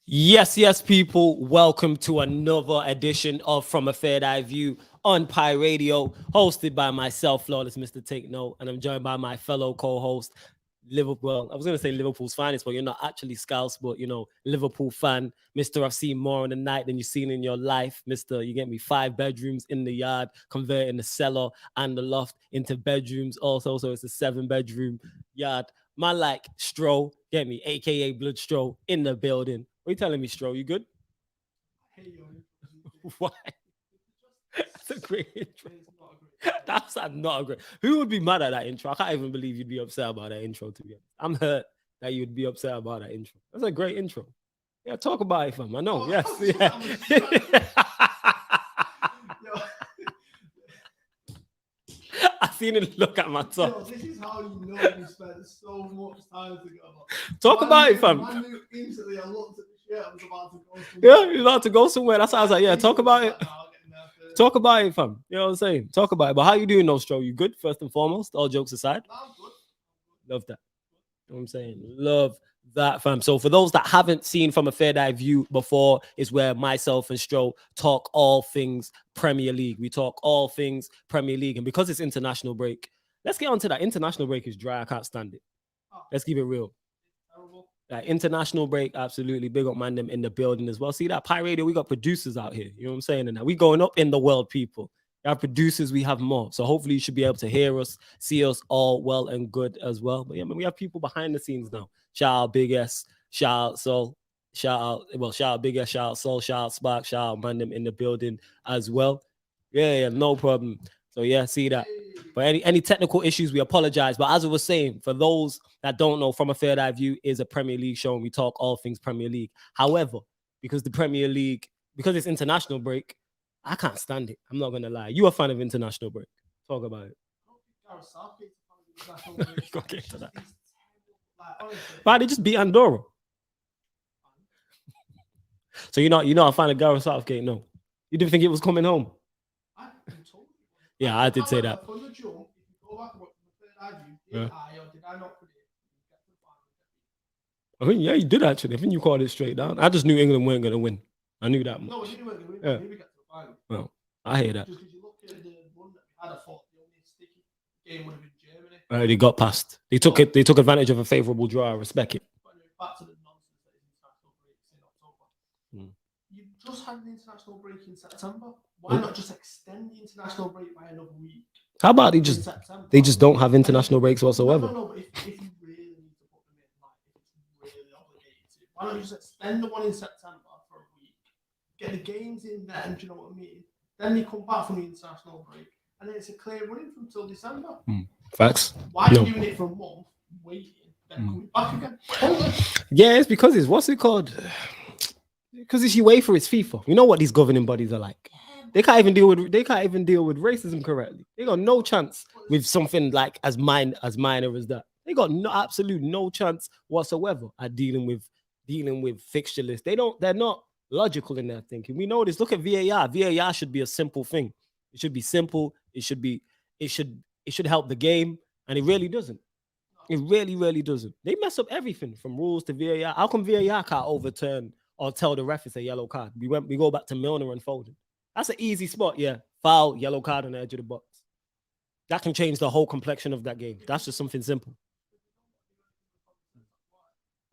Yes, people. Welcome to another edition of From a Third Eye View on Pi Radio, hosted by myself, Flawless Mr. Take Note, and I'm joined by my fellow co-host, Liverpool. Well, I was going to say Liverpool's finest, but you're not actually Scouse, but Liverpool fan, Mister. I've seen more in the night than you've seen in your life, Mister. You get me 5 bedrooms in the yard, converting the cellar and the loft into bedrooms. Also, so it's a 7-bedroom yard. Man, like Stro, get me, aka Blood Stro, in the building. What are you telling me, Stro? You good? Why? That's a great intro. That's not a great. Who would be mad at that intro? I can't even believe you'd be upset about that intro. To be honest, I'm hurt that you'd be upset about that intro. That's a great intro. Yeah, talk about it, fam. I know. Yes, yeah. I seen it look at my top. This is how you know we spent so much time together. Talk about it, fam. Instantly, I looked at the shirt. I was about to go somewhere. Yeah, you're about to go somewhere. That's how I was like, yeah, talk about it. Talk about it, fam. You know what I'm saying? Talk about it. But how you doing, Nostro? You good, first and foremost? All jokes aside? I'm good. Love that. You know what I'm saying? Love that, fam. So for those that haven't seen From a Third Eye View before, is where myself and Stro talk all things Premier League. We talk all things Premier League. And because it's international break, let's get on to that. International break is dry. I can't stand it. Let's keep it real. Like international break, absolutely. Big up man them in the building as well. See that Pi Radio, we got producers out here. You know what I'm saying? And we going up in the world, people. We have producers, we have more. So hopefully you should be able to hear us, see us all well and good as well. But yeah, man, we have people behind the scenes now. Shout out Big S, shout out Soul, shout out Big S, shout out Soul, shout out Spark, shout out man them in the building as well. Yeah, no problem. So yeah, see that. But any technical issues, we apologize. But as I was saying, for those that don't know, From a Third Eye View is a Premier League show and we talk all things Premier League. However, because the Premier League, because it's international break, I can't stand it. I'm not going to lie. You a fan of international break. Talk about it. Go get to that. Why they just beat Andorra? So you're not a fan of Gareth Southgate? No. You didn't think it was coming home? Yeah, I did say that. Yeah. I think, yeah, you did actually. I think you called it straight down. I just knew England weren't going to win. I knew that much. No, you weren't going to win. Yeah. Well, I hear that. Just because you look at the one that we had, I thought the only sticky game would have been Germany. They got past. They took it. They took advantage of a favourable draw. I respect it. Back to the nonsense that is international breaks in October. You just had an international break in September. Why not just extend the international break by another week? How about they just don't have international breaks whatsoever? No, but if you really need to put them in, like if it's really obligated to, why not just extend the one in September for a week, get the games in then, do you know what I mean? Then they come back from the international break, and then it's a clear running from till December. Facts. Why are you doing it for a month, waiting, then coming back again? Yeah, it's because it's what's it called? Because it's UEFA, it's FIFA. You know what these governing bodies are like. They can't even deal with racism correctly. They got no chance with something like as minor as that. They got no chance whatsoever at dealing with fixture lists. They're not logical in their thinking. We know this. Look at VAR. VAR should be a simple thing. It should be simple. It should help the game, and it really doesn't. It really doesn't. They mess up everything from rules to VAR. How come VAR can't overturn or tell the ref it's a yellow card? We go back to Milner and Foden. That's an easy spot, yeah. Foul, yellow card on the edge of the box. That can change the whole complexion of that game. That's just something simple.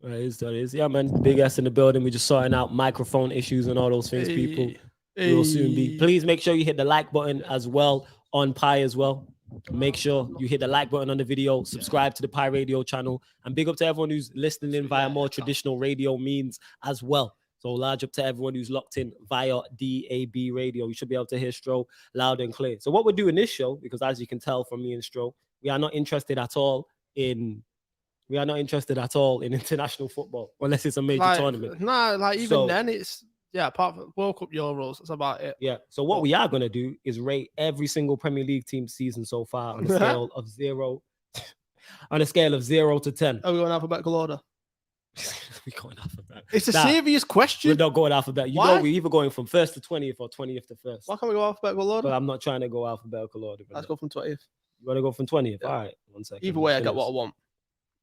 That is. Yeah, man. Big S in the building. We're just sorting out microphone issues and all those things, people. We will soon be. Please make sure you hit the like button as well on Pi as well. Make sure you hit the like button on the video, subscribe to the Pi Radio channel, and big up to everyone who's listening in via more traditional radio means as well. So large up to everyone who's locked in via DAB radio. You should be able to hear Stro loud and clear. So what we're doing this show, because as you can tell from me and Stro, we are not interested at all in international football unless it's a major tournament. Nah, then it's apart from World Cup Euros, that's about it. Yeah. So what we are gonna do is rate every single Premier League team season so far on a scale of 0 to 10. Are we going alphabetical order? We're going alphabetical. It's a serious question. We're not going alphabetical. You know, we're either going from 1st to 20th or 20th to 1st. Why can't we go alphabetical order? But I'm not trying to go alphabetical order. Let's go from 20th. You want to go from 20th? Yeah. All right. 1 second. Either way, I get what I want.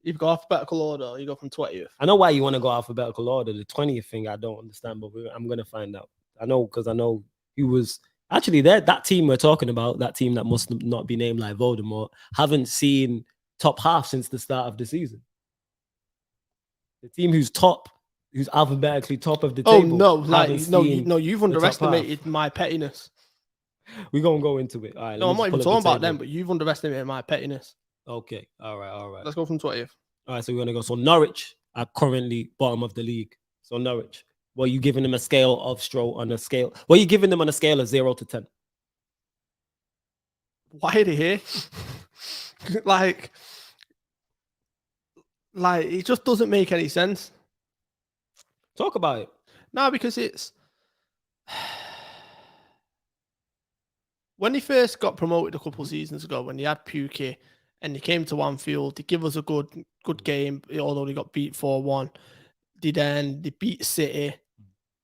You go alphabetical order, or you go from 20th. I know why you want to go alphabetical order. The 20th thing I don't understand, but I'm gonna find out. I know because I know he was actually there. That team we're talking about, that team that must not be named like Voldemort, haven't seen top half since the start of the season. The team who's alphabetically top of the table. Oh no, you've underestimated my pettiness. We're gonna go into it. All right. No, I'm not even talking about them, but you've underestimated my pettiness. Okay. All right. Let's go from 20th. All right, so we're gonna go. So Norwich are currently bottom of the league. So Norwich, what are you giving them a scale of Stroll on a scale? What are you giving them on a scale of 0 to 10? Why are they here? like it just doesn't make any sense. Talk about it. No, because it's when they first got promoted a couple of seasons ago, when they had Pukki and they came to Anfield, they give us a good game, although they got beat 4-1. They beat City.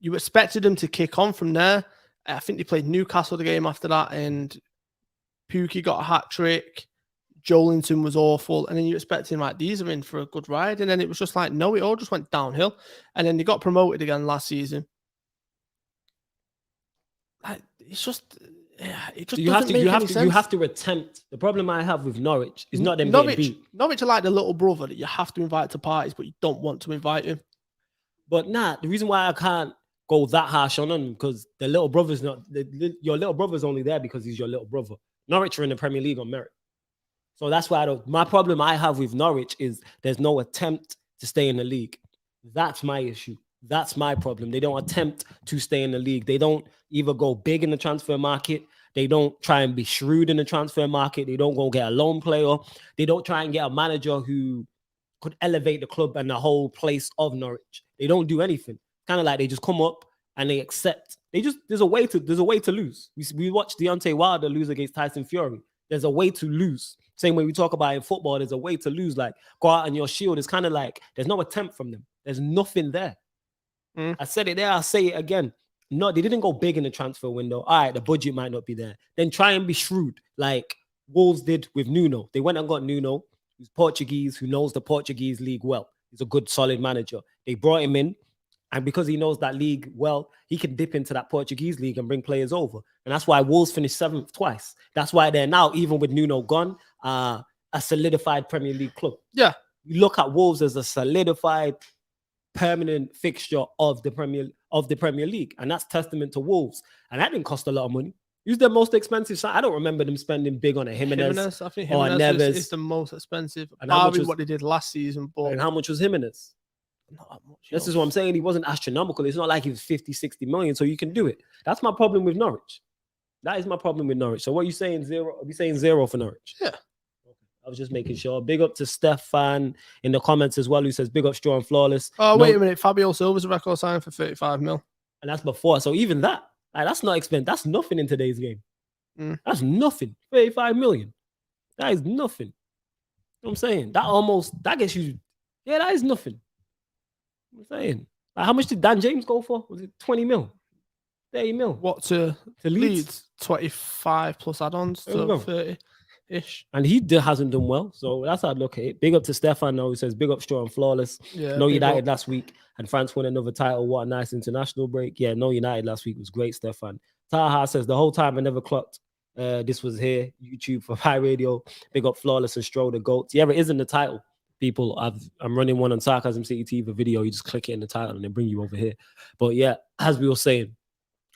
You expected them to kick on from there. I think they played Newcastle the game after that, and Pukki got a hat trick. Joelinton was awful, and then you expected like these are in for a good ride, and then it was just like no, it all just went downhill, and then they got promoted again last season. Like it's just. Yeah, it just you have to attempt. The problem I have with Norwich is not them getting beat. Norwich are like the little brother that you have to invite to parties, but you don't want to invite him. But the reason why I can't go that harsh on them because the little brother's not your little brother's only there because he's your little brother. Norwich are in the Premier League on merit, so that's why my problem I have with Norwich is there's no attempt to stay in the league. That's my issue. That's my problem. They don't attempt to stay in the league. They don't either go big in the transfer market. They don't try and be shrewd in the transfer market. They don't go get a loan player. They don't try and get a manager who could elevate the club and the whole place of Norwich. They don't do anything. Kind of like they just come up and they accept. There's a way to lose. We watched Deontay Wilder lose against Tyson Fury. There's a way to lose. Same way we talk about in football, there's a way to lose. Like go out on your shield. It's kind of like there's no attempt from them. There's nothing there. I said it there. I'll say it again. No, they didn't go big in the transfer window. All right, the budget might not be there. Then try and be shrewd, like Wolves did with Nuno. They went and got Nuno, who's Portuguese, who knows the Portuguese league well. He's a good, solid manager. They brought him in, and because he knows that league well, he can dip into that Portuguese league and bring players over. And that's why Wolves finished 7th twice. That's why they're now, even with Nuno gone, a solidified Premier League club. Yeah. You look at Wolves as a solidified permanent fixture of the Premier League, and that's testament to Wolves. And that didn't cost a lot of money. Who's their most expensive sign? I don't remember them spending big on a Jimenez. I think Jimenez is the most expensive. And what they did last season. But and how much was Jimenez? Not that much. This is what I'm saying. He wasn't astronomical. It's not like he was 50, 60 million, so you can do it. That's my problem with Norwich. That is my problem with Norwich. So what are you saying, 0? Are we saying 0 for Norwich? Yeah. I was just making sure. Big up to Stefan in the comments as well, who says big up Straw and Flawless. Oh, wait a minute. Fabio Silva's a record sign for 35 mil. And that's before. So even that, that's not expensive. That's nothing in today's game. That's nothing. 35 million. That is nothing. You know what I'm saying? That gets you. Yeah, that is nothing. I'm saying. Like, how much did Dan James go for? Was it 20 mil? 30 mil? What to Leeds? 25 plus add-ons to 30. Ish. And he hasn't done well, so that's how I look at it. Big up to Stefan now, who says big up Straw and Flawless. Yeah, no United last week, and France won another title. What a nice international break. Yeah, no United last week was great, Stefan. Taha says the whole time I never clocked this was here. YouTube for High Radio. Big up Flawless and Straw the GOATs. Yeah, it is in the title. People, I'm running one on Sarcasm City TV video. You just click it in the title and they bring you over here. But yeah, as we were saying,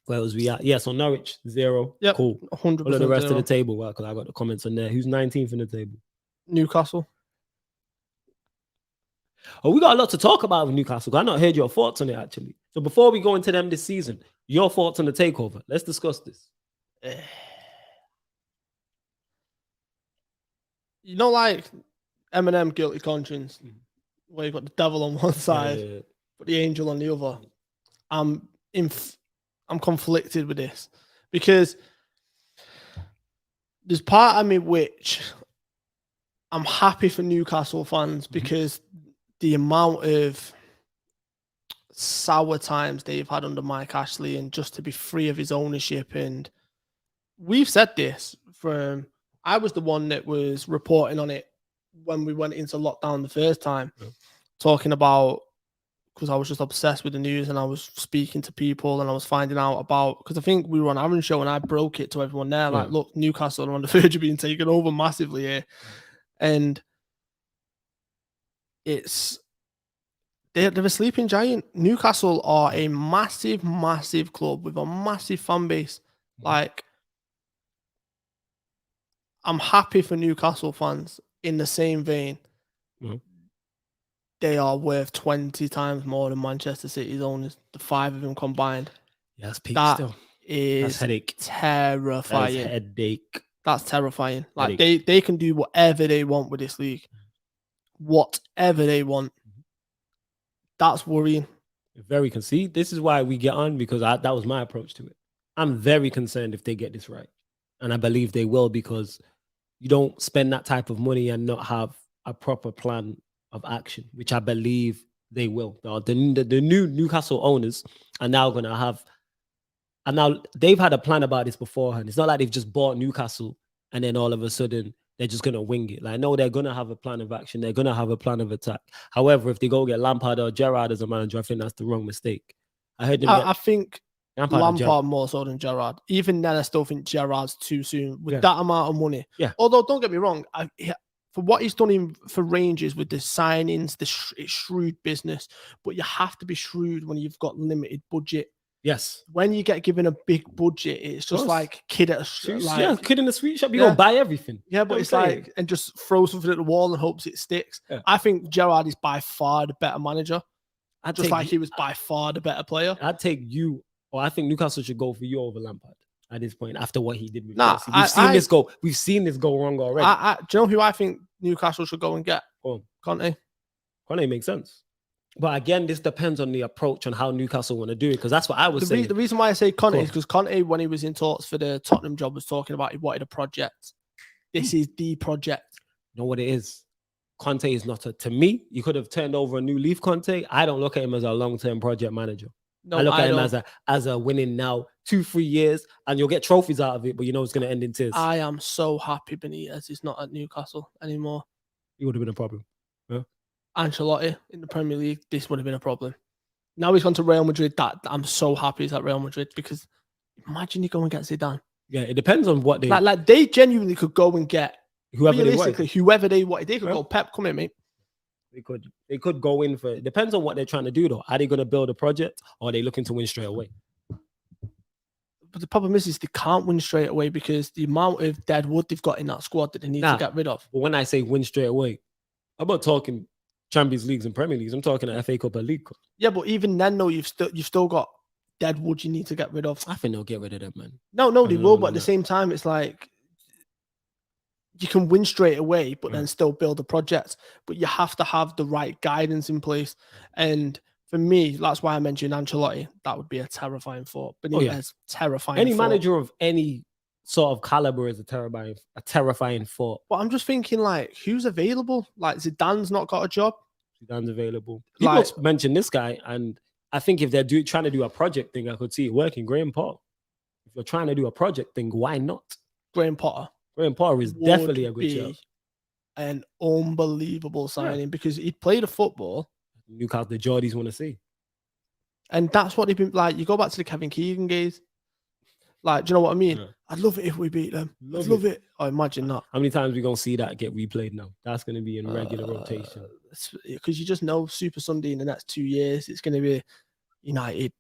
where was we at? Yeah, so Norwich, 0. Yep, cool. 100%. What are the rest of the table? Well, because I got the comments on there. Who's 19th in the table? Newcastle. Oh, we got a lot to talk about with Newcastle. I not heard your thoughts on it, actually. So before we go into them this season, your thoughts on the takeover. Let's discuss this. You know, like Eminem, Guilty Conscience, where you've got the devil on one side, but the angel on the other. I'm conflicted with this because there's part of me which I'm happy for Newcastle fans because the amount of sour times they've had under Mike Ashley and just to be free of his ownership. And we've said this I was the one that was reporting on it when we went into lockdown the first time, Yeah. talking about, because I was just obsessed with the news and I was speaking to people and I was finding out about, because I think we were on Aaron's show and I broke it to everyone there. Like, look, Newcastle are on the verge of being taken over massively here. And they're a sleeping giant. Newcastle are a massive, massive club with a massive fan base. Like, I'm happy for Newcastle fans. In the same vein, they are worth 20 times more than Manchester City's owners, the 5 of them combined. Yeah, that's peak That still. is That's headache. terrifying. That is headache. That's terrifying. Like, Headache. they can do whatever they want with this league. Whatever they want. That's worrying. Very concerned. This is why we get on, because that was my approach to it. I'm very concerned if they get this right. And I believe they will, because you don't spend that type of money and not have a proper plan of action, which I believe they will. The new Newcastle owners are now going to have, and now they've had a plan about this beforehand. It's not like they've just bought Newcastle and then all of a sudden they're just going to wing it. Like, no, they're going to have a plan of action. They're going to have a plan of attack. However, if they go get Lampard or Gerrard as a manager, I think that's the wrong mistake. I heard them. I think Lampard more so than Gerrard. Even then, I still think Gerrard's too soon with that amount of money. Yeah. Although, don't get me wrong, for what he's done for Rangers with the signings, it's shrewd business. But you have to be shrewd when you've got limited budget. Yes. When you get given a big budget, it's just like kid at a kid in the sweet shop. You go buy everything. Yeah, but it's like, and just throw something at the wall and hopes it sticks. Yeah. I think Gerrard is by far the better manager. He was by far the better player. I'd take you, or I think Newcastle should go for you over Lampard at this point after what he did with Chelsea. We've seen this go wrong already. Do you know who I think Newcastle should go and get? Conte. Conte makes sense. But again, this depends on the approach on how Newcastle want to do it, because that's what I was saying. The reason why I say Conte is because Conte, when he was in talks for the Tottenham job, was talking about he wanted a project. This is the project. You know what it is? Conte is not to me, you could have turned over a new leaf, Conte. I don't look at him as a long-term project manager. No, I look at him as a winning now 2-3 years, and you'll get trophies out of it, but you know it's going to end in tears. I am so happy Benitez is not at Newcastle anymore. It would have been a problem. Yeah. Ancelotti in the Premier League, this would have been a problem. Now he's gone to Real Madrid. I'm so happy he's at Real Madrid, because imagine you go and get Zidane. Yeah, it depends on what they like. They genuinely could go and get whoever they wanted. They could go, Pep, come in, mate. They could go in for it. Depends on what they're trying to do, though. Are they going to build a project, or are they looking to win straight away? But the problem is they can't win straight away, because the amount of dead wood they've got in that squad that they need to get rid of. But when I say win straight away, I'm not talking Champions Leagues and Premier Leagues. I'm talking FA Cup and League Cup. Yeah, but even then, though, you've still got dead wood you need to get rid of. I think they'll get rid of them, man. No, they will. But at the same time, it's like you can win straight away, but then still build a project. But you have to have the right guidance in place. And for me, that's why I mentioned Ancelotti. That would be a terrifying thought. Benitez, terrifying. Any manager of any sort of caliber is a terrifying thought. But I'm just thinking, like, who's available? Like, Zidane's not got a job. Zidane's available. People mention this guy, and I think if they're trying to do a project thing, I could see it working. Graham Potter. If you're trying to do a project thing, why not? Graham Potter. Graham Potter is definitely a good show. An unbelievable signing, because he played a football Newcastle, the Geordies want to see. And that's what they've been like. You go back to the Kevin Keegan days. Like, do you know what I mean? Yeah. I'd love it if we beat them. I'd love it. Oh, imagine that. How many times are we going to see that get replayed now? That's going to be in regular rotation. Because you just know Super Sunday in the next 2 years, it's going to be United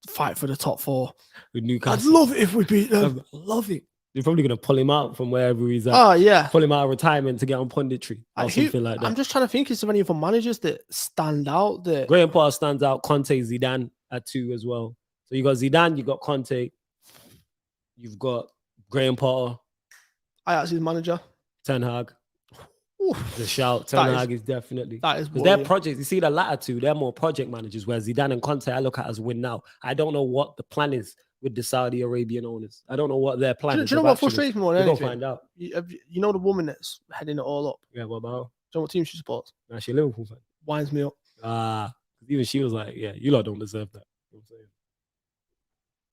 fight for the top 4. With Newcastle. I'd love it if we beat them. Love it. They're probably going to pull him out from wherever he's at. Oh, yeah. Pull him out of retirement to get on punditry or something like that. I'm just trying to think, is there any other managers that stand out? Graham Potter stands out. Conte, Zidane at 2 as well. So you got Zidane, you got Conte, you've got Graham Potter. Ajax's manager. Ten Hag. The shout. Ten Hag is definitely. That is because they're projects. You see the latter 2, they're more project managers, where Zidane and Conte I look at as win now. I don't know what the plan is with the Saudi Arabian owners. I don't know what their plan is. Do you know what frustrates me more than anything? We'll find out. You know the woman that's heading it all up? Yeah, what about her? Do you know what team she supports? Nah, she's a Liverpool fan. Winds me up. Even she was like, yeah, you lot don't deserve that. You know what I'm saying?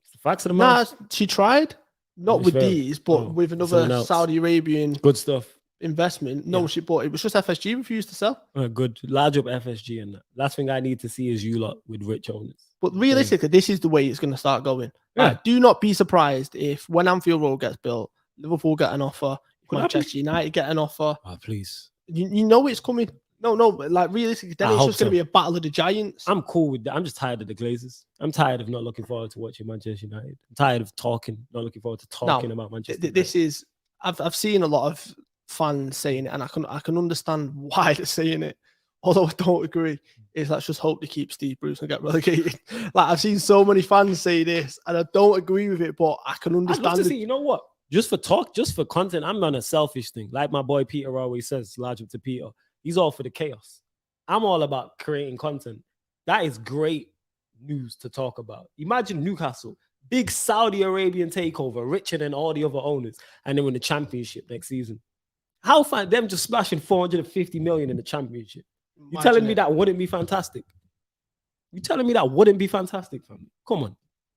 It's the facts of the matter. Nah, she tried. Not with these, but with another Saudi Arabian. Good stuff. investment. No shit, but it was just FSG refused to sell. Good. Large up FSG and that. Last thing I need to see is you lot with rich owners. But realistically, this is the way it's going to start going. Yeah. Like, do not be surprised if when Anfield Road gets built, Liverpool get an offer, Manchester United get an offer. Oh, please. You know it's coming. No, but like realistically, then it's just going to be a battle of the giants. I'm cool with that. I'm just tired of the Glazers. I'm tired of not looking forward to watching Manchester United. I'm tired of not looking forward to talking about Manchester United. This is, I've seen a lot of fans saying it, and I can understand why they're saying it. Although I don't agree, is let's just hope they keep Steve Bruce and get relegated. Like I've seen so many fans say this, and I don't agree with it, but I can understand. I'd love to see, you know what? Just for content, I'm on a selfish thing. Like my boy Peter always says, large up to Peter. He's all for the chaos. I'm all about creating content. That is great news to talk about. Imagine Newcastle, big Saudi Arabian takeover, richer than all the other owners, and they win the championship next season. How fun them just splashing 450 million in the championship. You telling me that wouldn't be fantastic? You telling me that wouldn't be fantastic, family? Come on.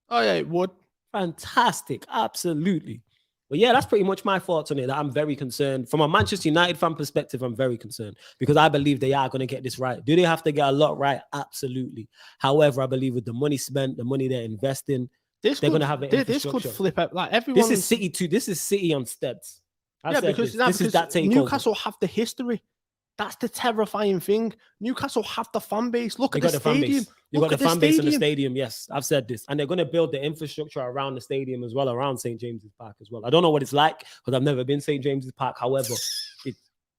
Oh yeah, it would. Fantastic, absolutely. But yeah, that's pretty much my thoughts on it. That I'm very concerned. From a Manchester United fan perspective, I'm very concerned because I believe they are going to get this right. Do they have to get a lot right? Absolutely. However, I believe with the money spent, the money they're investing, they're going to have an infrastructure. This could flip up. Like everyone. This is City too. This is City on steps. Because this is that takeover. Newcastle have the history. That's the terrifying thing. Newcastle have the fan base. Look at the stadium. They got the fan base in the stadium. Yes, I've said this. And they're going to build the infrastructure around the stadium as well, around St. James's Park as well. I don't know what it's like because I've never been St. James's Park. However,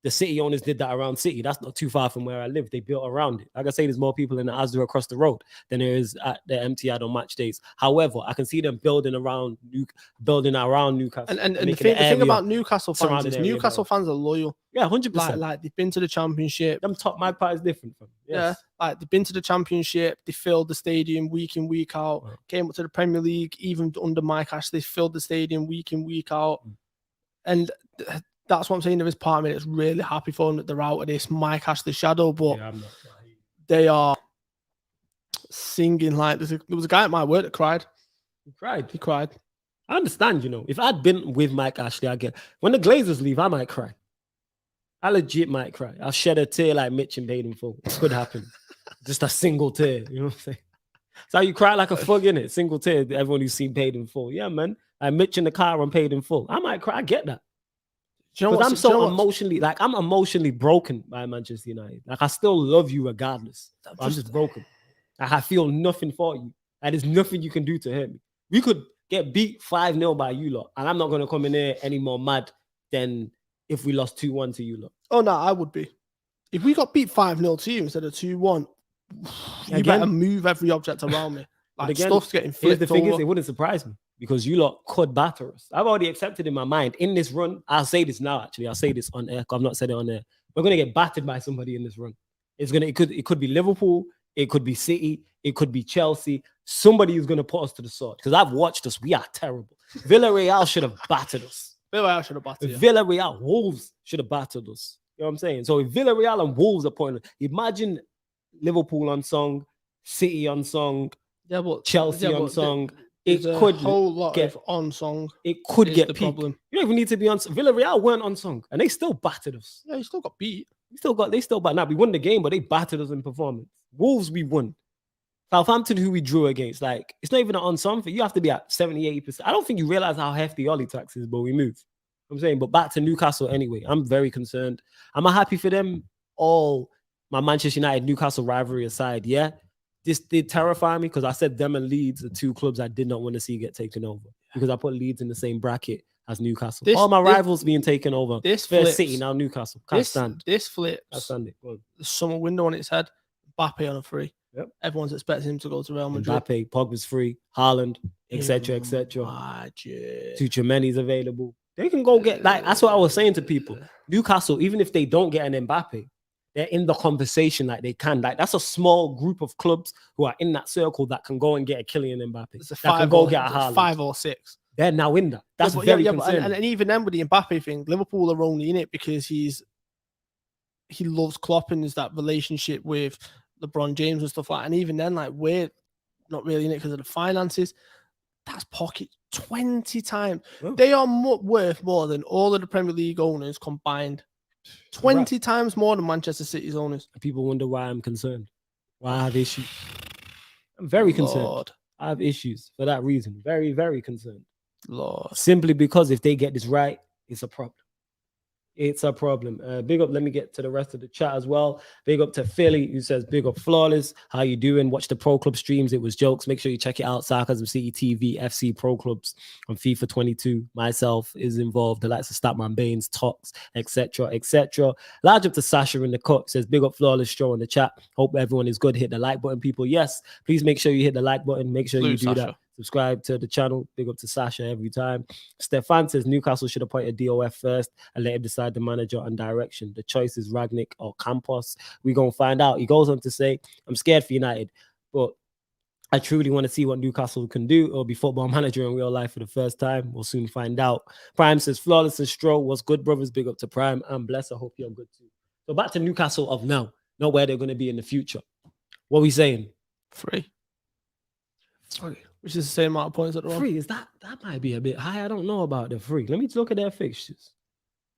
the City owners did that around City. That's not too far from where I live. They built around it. Like I say, there's more people in the Asda across the road than there is at the Etihad on match days. However, I can see them building around Newcastle. And the thing about Newcastle fans is Newcastle fans are loyal. Yeah, 100%. Like they've been to the championship. Them top Magpies is different from. Yes. Yeah, like they've been to the championship. They filled the stadium week in, week out. Right. Came up to the Premier League, even under Mike Ashley, filled the stadium week in, week out. And that's what I'm saying. There is part of me that's really happy for them that they're out of this Mike Ashley shadow, but they are singing like there was a guy at my work that cried. He cried. I understand, if I'd been with Mike Ashley, when the Glazers leave, I might cry. I legit might cry. I'll shed a tear like Mitch and paid in full. It could happen. Just a single tear. You know what I'm saying? It's how you cry like a fug, innit? Single tear. Everyone who's seen paid in full. Yeah, man. Like Mitch in the car and paid in full. I might cry. I get that. Because I'm emotionally broken by Manchester United. Like I still love you regardless. I'm just broken. Like I feel nothing for you. And there's nothing you can do to hurt me. We could get beat 5-0 by you lot. And I'm not going to come in there any more mad than if we lost 2-1 to you lot. Oh, no, I would be. If we got beat 5-0 to you instead of 2-1, you better move every object around me. Like stuff's getting flipped. The thing is, it wouldn't surprise me. Because you lot could batter us. I've already accepted in my mind in this run. I'll say this now. Actually, I'll say this on air. I've not said it on air. We're gonna get battered by somebody in this run. It could be Liverpool. It could be City. It could be Chelsea. Somebody is gonna put us to the sword. Because I've watched us. We are terrible. Villarreal should have battered us. Villarreal, Wolves should have battered us. You know what I'm saying? So if Villarreal and Wolves are pointing, imagine Liverpool on song, City on song, Chelsea on song. It could a whole lot of on song. It could get the peak. problem. You don't even need to be on. Villarreal weren't on song, and they still battered us. Yeah, you still got beat. They still battered. Now we won the game, but they battered us in performance. Wolves, we won. Southampton, who we drew against, like it's not even an on song for you. Have to be at 70-80%. I don't think you realize how hefty Ollie tax is, but we moved. I'm saying, but back to Newcastle anyway. I'm very concerned. Am I happy for them? All my Manchester United Newcastle rivalry aside, yeah. This did terrify me because I said them and Leeds are two clubs I did not want to see get taken over because I put Leeds in the same bracket as Newcastle. All my rivals being taken over. This First City, now Newcastle. Can't stand. This flips. Can't stand it. The summer window on its head. Mbappe on a free. Yep. Everyone's expecting him to go to Real Madrid. Mbappe, Pogba's free. Haaland, etc., etc. Tchouameni's available. They can go get that's what I was saying to people. Newcastle, even if they don't get an Mbappe, they're in the conversation like they can. Like that's a small group of clubs who are in that circle that can go and get a Kylian Mbappe. It's a 5 or 6. They're now in that. That's very concerning. And even then with the Mbappe thing, Liverpool are only in it because he loves Klopp and there's that relationship with LeBron James and stuff like that. And even then, like we're not really in it because of the finances. That's pocket 20 times. Oh. They are worth more than all of the Premier League owners combined. 20 times more than Manchester City's owners. People wonder why I'm concerned. Why I have issues. I'm very concerned. Lord. I have issues for that reason. Very, very concerned. Lord. Simply because if they get this right, it's a problem. It's a problem. Big up. Let me get to the rest of the chat as well. Big up to Philly, who says, big up Flawless. How you doing? Watch the Pro Club streams. It was jokes. Make sure you check it out. Sarcasm City TV, FC Pro Clubs on FIFA 22. Myself is involved. The likes of Statman Baines, Tox, etc., etc. Large up to Sasha in the cut. Says, big up Flawless Show in the chat. Hope everyone is good. Hit the like button, people. Yes, please make sure you hit the like button. Make sure you do that. Subscribe to the channel. Big up to Sasha every time. Stefan says Newcastle should appoint a DOF first and let him decide the manager and direction. The choice is Ragnick or Campos. We're going to find out. He goes on to say, I'm scared for United, but I truly want to see what Newcastle can do or be football manager in real life for the first time. We'll soon find out. Prime says Flawless and Stroll. What's good, brothers? Big up to Prime and Bless. I hope you're good too. So back to Newcastle of now, not where they're going to be in the future. What are we saying? 3. Which is the same amount of points that they're on. 3 is that might be a bit high. I don't know about the 3. Let me look at their fixtures.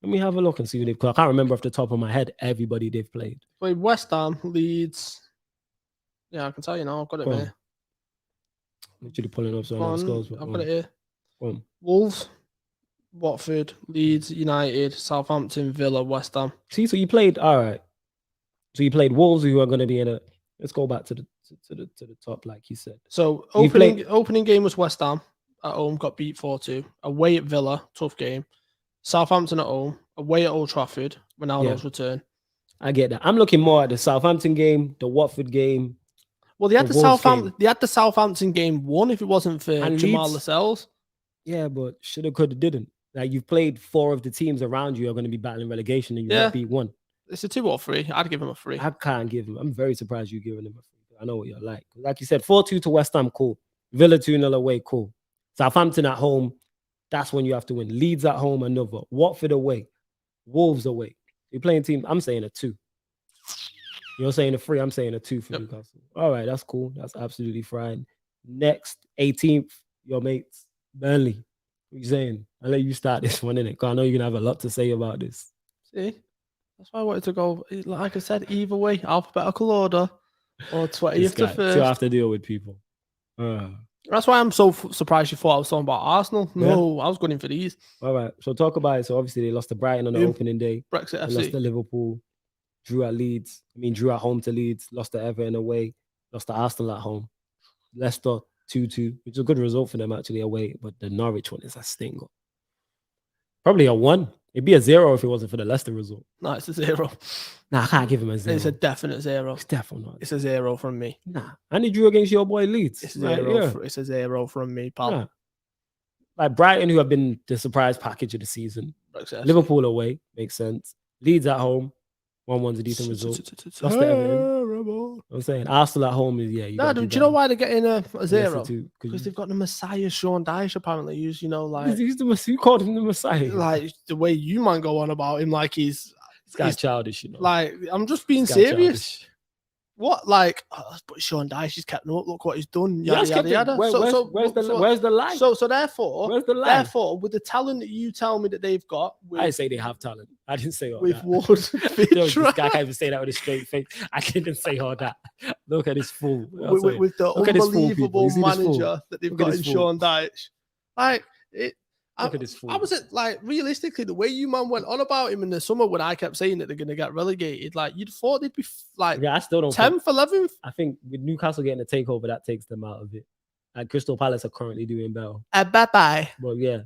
Let me have a look and see who they've played. I can't remember off the top of my head everybody they've played. Played West Ham, Leeds. Yeah, I can tell you now. I've got it here. Literally pulling up some scores. I've got it here. Wolves, Watford, Leeds, United, Southampton, Villa, West Ham. See, so you played all right. So you played Wolves, who are going to be in a. Let's go back to the top, like you said. So opening game was West Ham at home, got beat 4-2. Away at Villa, tough game. Southampton at home. Away at Old Trafford. Ronaldo's return. I get that. I'm looking more at the Southampton game, the Watford game. Well, they had the Southampton game won if it wasn't for Jamal Lascelles. Yeah, but shoulda, coulda, didn't. Like you've played 4 of the teams around you are going to be battling relegation, and you might beat 1. It's a 2 or 3. I'd give him a 3. I can't give him. I'm very surprised you're giving him a 3. I know what you're like. Like you said, 4-2 to West Ham, cool. Villa 2-0 away, cool. Southampton at home, that's when you have to win. Leeds at home, another. Watford away. Wolves away. You're playing team. I'm saying a 2. You're saying a 3. I'm saying a 2 for Newcastle. All right, that's cool. That's absolutely fine. Next, 18th, your mates, Burnley. What you saying? I'll let you start this one, innit? Because I know you're going to have a lot to say about this. See? That's why I wanted to go, like I said, either way, alphabetical order or 20th to 1st. You have to deal with people. That's why I'm so surprised you thought I was talking about Arsenal. No, I was going in for these. All right, so talk about it. So obviously they lost to Brighton on the opening day. Brexit FC. Lost to Liverpool. Drew at home to Leeds. Lost to Everton away. Lost to Aston at home. Leicester 2-2, which is a good result for them actually away. But the Norwich one is a stinger. Probably a 1. It'd be a 0 if it wasn't for the Leicester result. No, it's a 0. Nah, I can't give him a 0. It's a definite 0. It's definitely not. It's a 0 from me. Nah. And he drew against your boy Leeds. It's a 0. It's a 0 from me, pal. Nah. Like Brighton, who have been the surprise package of the season. Liverpool away, makes sense. Leeds at home, 1-1's a decent result. Lost to Everton. I'm saying Arsenal at home is do you know why they're getting a 0? Because they've got the Messiah Sean Dyche apparently. Who's who called him the Messiah? Like the way you might go on about him, like he's childish, you know. Like I'm just being serious. Childish. What but Sean Dyche, he's kept him up. Look what he's done. Where's the lie? So therefore, where's the lie? Therefore, with the talent that you tell me that they've got, I say they have talent. I didn't say all with that. Wood, this guy can't even say that with a straight face. I didn't say all that. Look at this fool. With the unbelievable manager that they've got in Sean Dyche, like it. Look at this fool. I was like realistically the way you man went on about him in the summer when I kept saying that they're going to get relegated. Like you'd thought they'd be like I still don't 10th, 11th. I think with Newcastle getting a takeover, that takes them out of it. Like Crystal Palace are currently doing well. Bye. Well, yeah,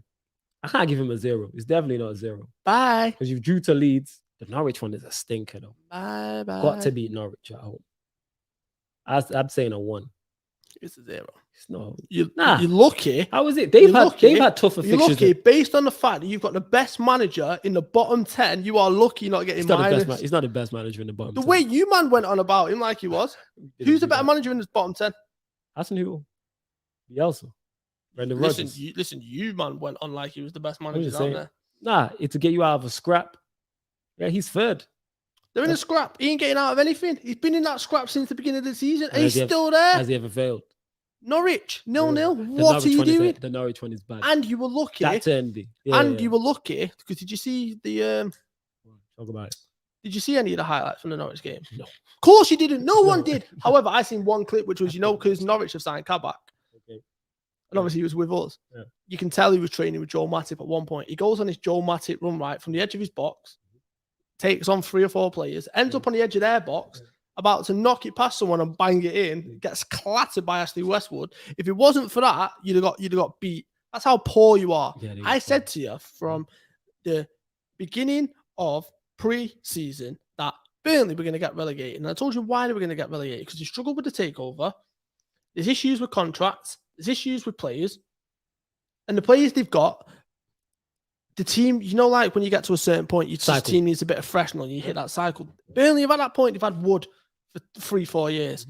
I can't give him a 0. It's definitely not a 0. Bye. Because you've drew to Leeds. The Norwich one is a stinker though. Bye. Got to beat Norwich at home. I'm saying a 1. It's a 0. It's not. You're lucky. How is it? They've had tougher fixtures. You're lucky based on the fact that you've got the best manager in the bottom 10. You are lucky not getting minus. He's not the best manager in the bottom 10. The way you man went on about him like he was. Who's the better manager in the bottom 10? Aston who? Bielsa. Brendan Rodgers. Listen, you man went on like he was the best manager down there. Nah, it's to get you out of a scrap. Yeah, he's 3rd. They're in a scrap. He ain't getting out of anything. He's been in that scrap since the beginning of the season. And he's still there. Has he ever failed? Norwich, 0-0. What are you doing? The Norwich one is bad. And you were lucky. That turned me. You were lucky because did you see the Talk about it. Did you see any of the highlights from the Norwich game? No. Of course you didn't. No one No. did. However, I seen one clip, which was, because Norwich have signed Kabak. Okay. And obviously he was with us. Yeah. You can tell he was training with Joe Matip at one point. He goes on his Joe Matip run right from the edge of his box, takes on 3 or 4 players, ends up on the edge of their box, about to knock it past someone and bang it in, gets clattered by Ashley Westwood. If it wasn't for that, you'd have got beat. That's how poor you are. Yeah, I said to you from the beginning of pre-season that Burnley were going to get relegated. And I told you why they were going to get relegated, because they struggled with the takeover. There's issues with contracts. There's issues with players. And the players they've got, the team, like when you get to a certain point, the team needs a bit of freshness and you hit that cycle. Burnley have at that point, they've had Wood for 3-4 years.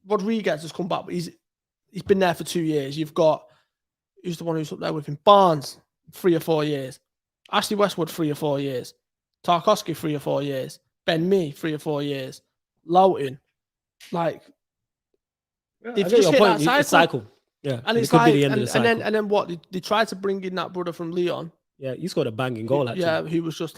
Rodriguez has come back, but he's been there for 2 years. You've got, who's the one who's up there with him? Barnes, 3 or 4 years. Ashley Westwood, 3 or 4 years. Tarkowski, 3 or 4 years. Ben Mee, 3 or 4 years. Loughton, they've just hit that cycle. Yeah, and it's like, and then what? They tried to bring in that brother from Leon. Yeah, he scored a banging goal. Actually. Yeah, he was just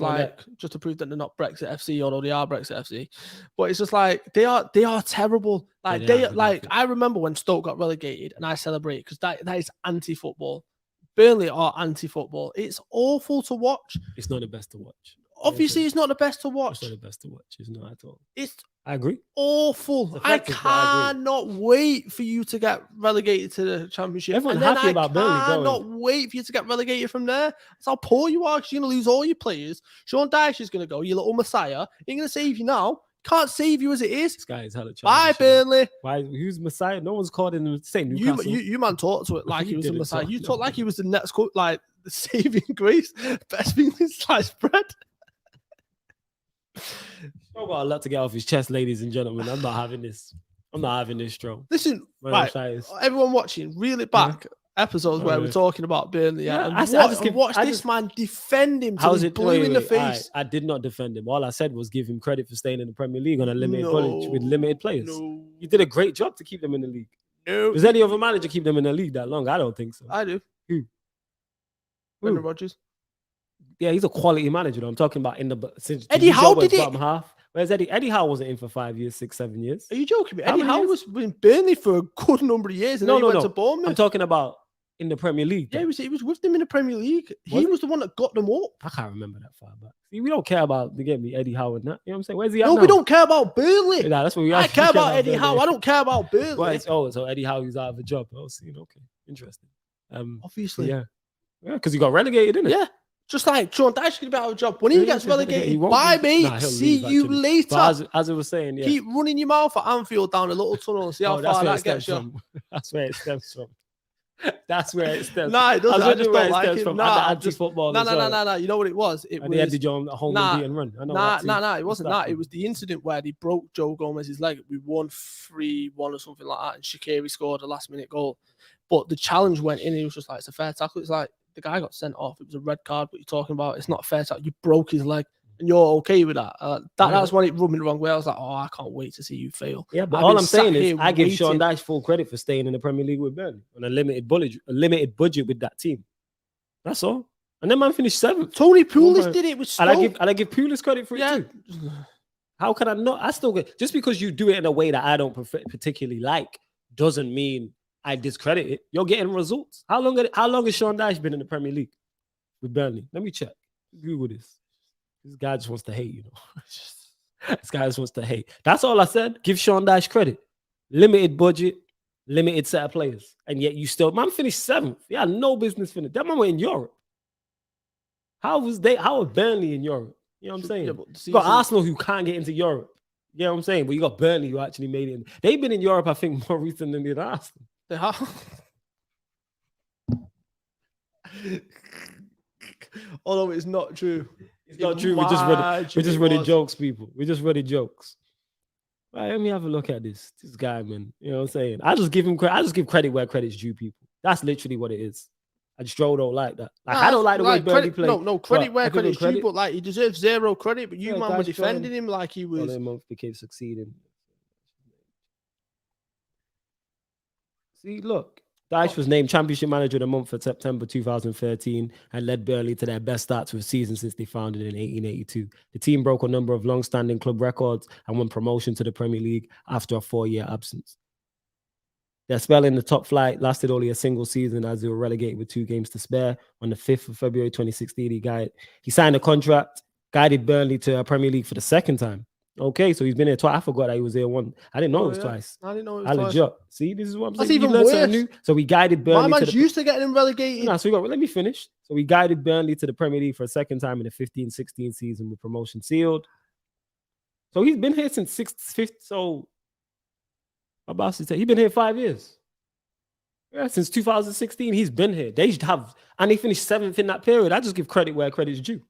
just to prove that they're not Brexit FC, although they are Brexit FC. But it's just like they are terrible. I remember when Stoke got relegated, and I celebrate because that is anti-football. Burnley are anti-football. It's awful to watch. It's not the best to watch. Obviously, it's not the best to watch. It's not the best to watch. It's not at all. I agree. Awful. I cannot wait for you to get relegated to the Championship. Everyone's happy about Burnley going. I cannot wait for you to get relegated from there. That's how poor you are. You're going to lose all your players. Sean Dyche is going to go. You little messiah. He ain't going to save you now. Can't save you as it is. This guy is hella childish. Bye, Burnley. Why? Who's Messiah? No one's called in the same Newcastle. You man talk to it like he was a Messiah. You talk like he was the next, like the saving grace. Best thing is sliced bread. I've got a lot to get off his chest, ladies and gentlemen. I'm not having this. Stroke. Listen, right, everyone watching, reel it back. Episodes where we're talking about Burnley. Watch this man defend him till he's blue in the face. I did not defend him. All I said was give him credit for staying in the Premier League on a limited college with limited players. You did a great job to keep them in the league. Does any other manager keep them in the league that long? I don't think so. I do. Who? Brendan Rodgers. Yeah, he's a quality manager. Though. I'm talking about since Eddie Howe did it. Bottom half. Whereas Eddie Howe wasn't in for 5 years, 6, 7 years. Are you joking me? Eddie Howe was in Burnley for a good number of years, and then he went to Bournemouth. I'm talking about in the Premier League. Yeah, he was with them in the Premier League. He was the one that got them up. I can't remember that far back. See, we don't care about Eddie Howe and that. You know what I'm saying? Where's he at now? We don't care about Burnley. Nah, that's what we I care about Eddie Howe. I don't care about Burnley. So Eddie Howe is out of a job. Oh, see, okay, interesting. Obviously, yeah, because he got relegated, didn't it? Yeah. Just like Sean Dyche could be out of a job. When he gets relegated, bye, mate. See you later. But as I was saying, keep running your mouth at Anfield down a little tunnel and see how far that gets you. That's where it stems from. That's where it stems. Nah, it doesn't. I just don't like it. Anti-football. No. You know what it was? It was Eddie Jones home and run. Nah. It wasn't that. It was the incident where they broke Joe Gomez's leg. We won 3-1 or something like that, and Shaqiri scored a last-minute goal. But the challenge went in. And he was just like, "It's a fair tackle." It's like the guy got sent off. It was a red card. What you're talking about? It's not a fair tackle. You broke his leg. And you're okay with that. That's when it rubbed me the wrong way. I was like, oh, I can't wait to see you fail. Yeah, but all I'm saying is I give Sean Dyche full credit for staying in the Premier League with Burnley on a limited budget with that team. That's all. And then man finished 7th. Tony Pulis did it with Stoke. And I give Pulis credit for it too. How can I not? I still get, just because you do it in a way that I don't particularly like doesn't mean I discredit it. You're getting results. How long has Sean Dyche been in the Premier League with Burnley? Let me check. Google this. This guy just wants to hate, This guy just wants to hate. That's all I said. Give Sean Dyche credit. Limited budget, limited set of players. And yet you still, man finished 7th. Yeah, no business finishing. That man went in Europe. How was Burnley in Europe? You know what I'm saying? You got Arsenal who can't get into Europe. You know what I'm saying? But you got Burnley who actually made it in. They've been in Europe, I think, more recent than they did Arsenal. They have. Although it's not true. It's not true. We're just running jokes, people. We're just running jokes. Right, let me have a look at this guy, man. You know what I'm saying? I just give credit where credit's due, people. That's literally what it is. I just don't like that. I don't like the way Burnley play. No, credit where credit's due, but like he deserves 0 credit. But you man were defending him like he was. All month became succeeding. See, look. Dyche was named Championship Manager of the Month for September 2013 and led Burnley to their best start to a season since they founded in 1882. The team broke a number of long-standing club records and won promotion to the Premier League after a 4-year absence. Their spell in the top flight lasted only a single season as they were relegated with 2 games to spare. On the 5th of February 2016, he signed a contract, guided Burnley to a Premier League for the second time. Okay, so he's been here twice. I forgot that he was there one. I didn't know it was twice. I didn't know it was twice. See, this is what I'm saying. That's even worse. So we guided Burnley. My man's used to getting him relegated. No, so let me finish. So we guided Burnley to the Premier League for a second time in the 15-16 season with promotion sealed. So he's been here since 5th. So my boss is saying he's been here 5 years. Yeah, since 2016, he's been here. They should have, and they finished 7th in that period. I just give credit where credit's due. You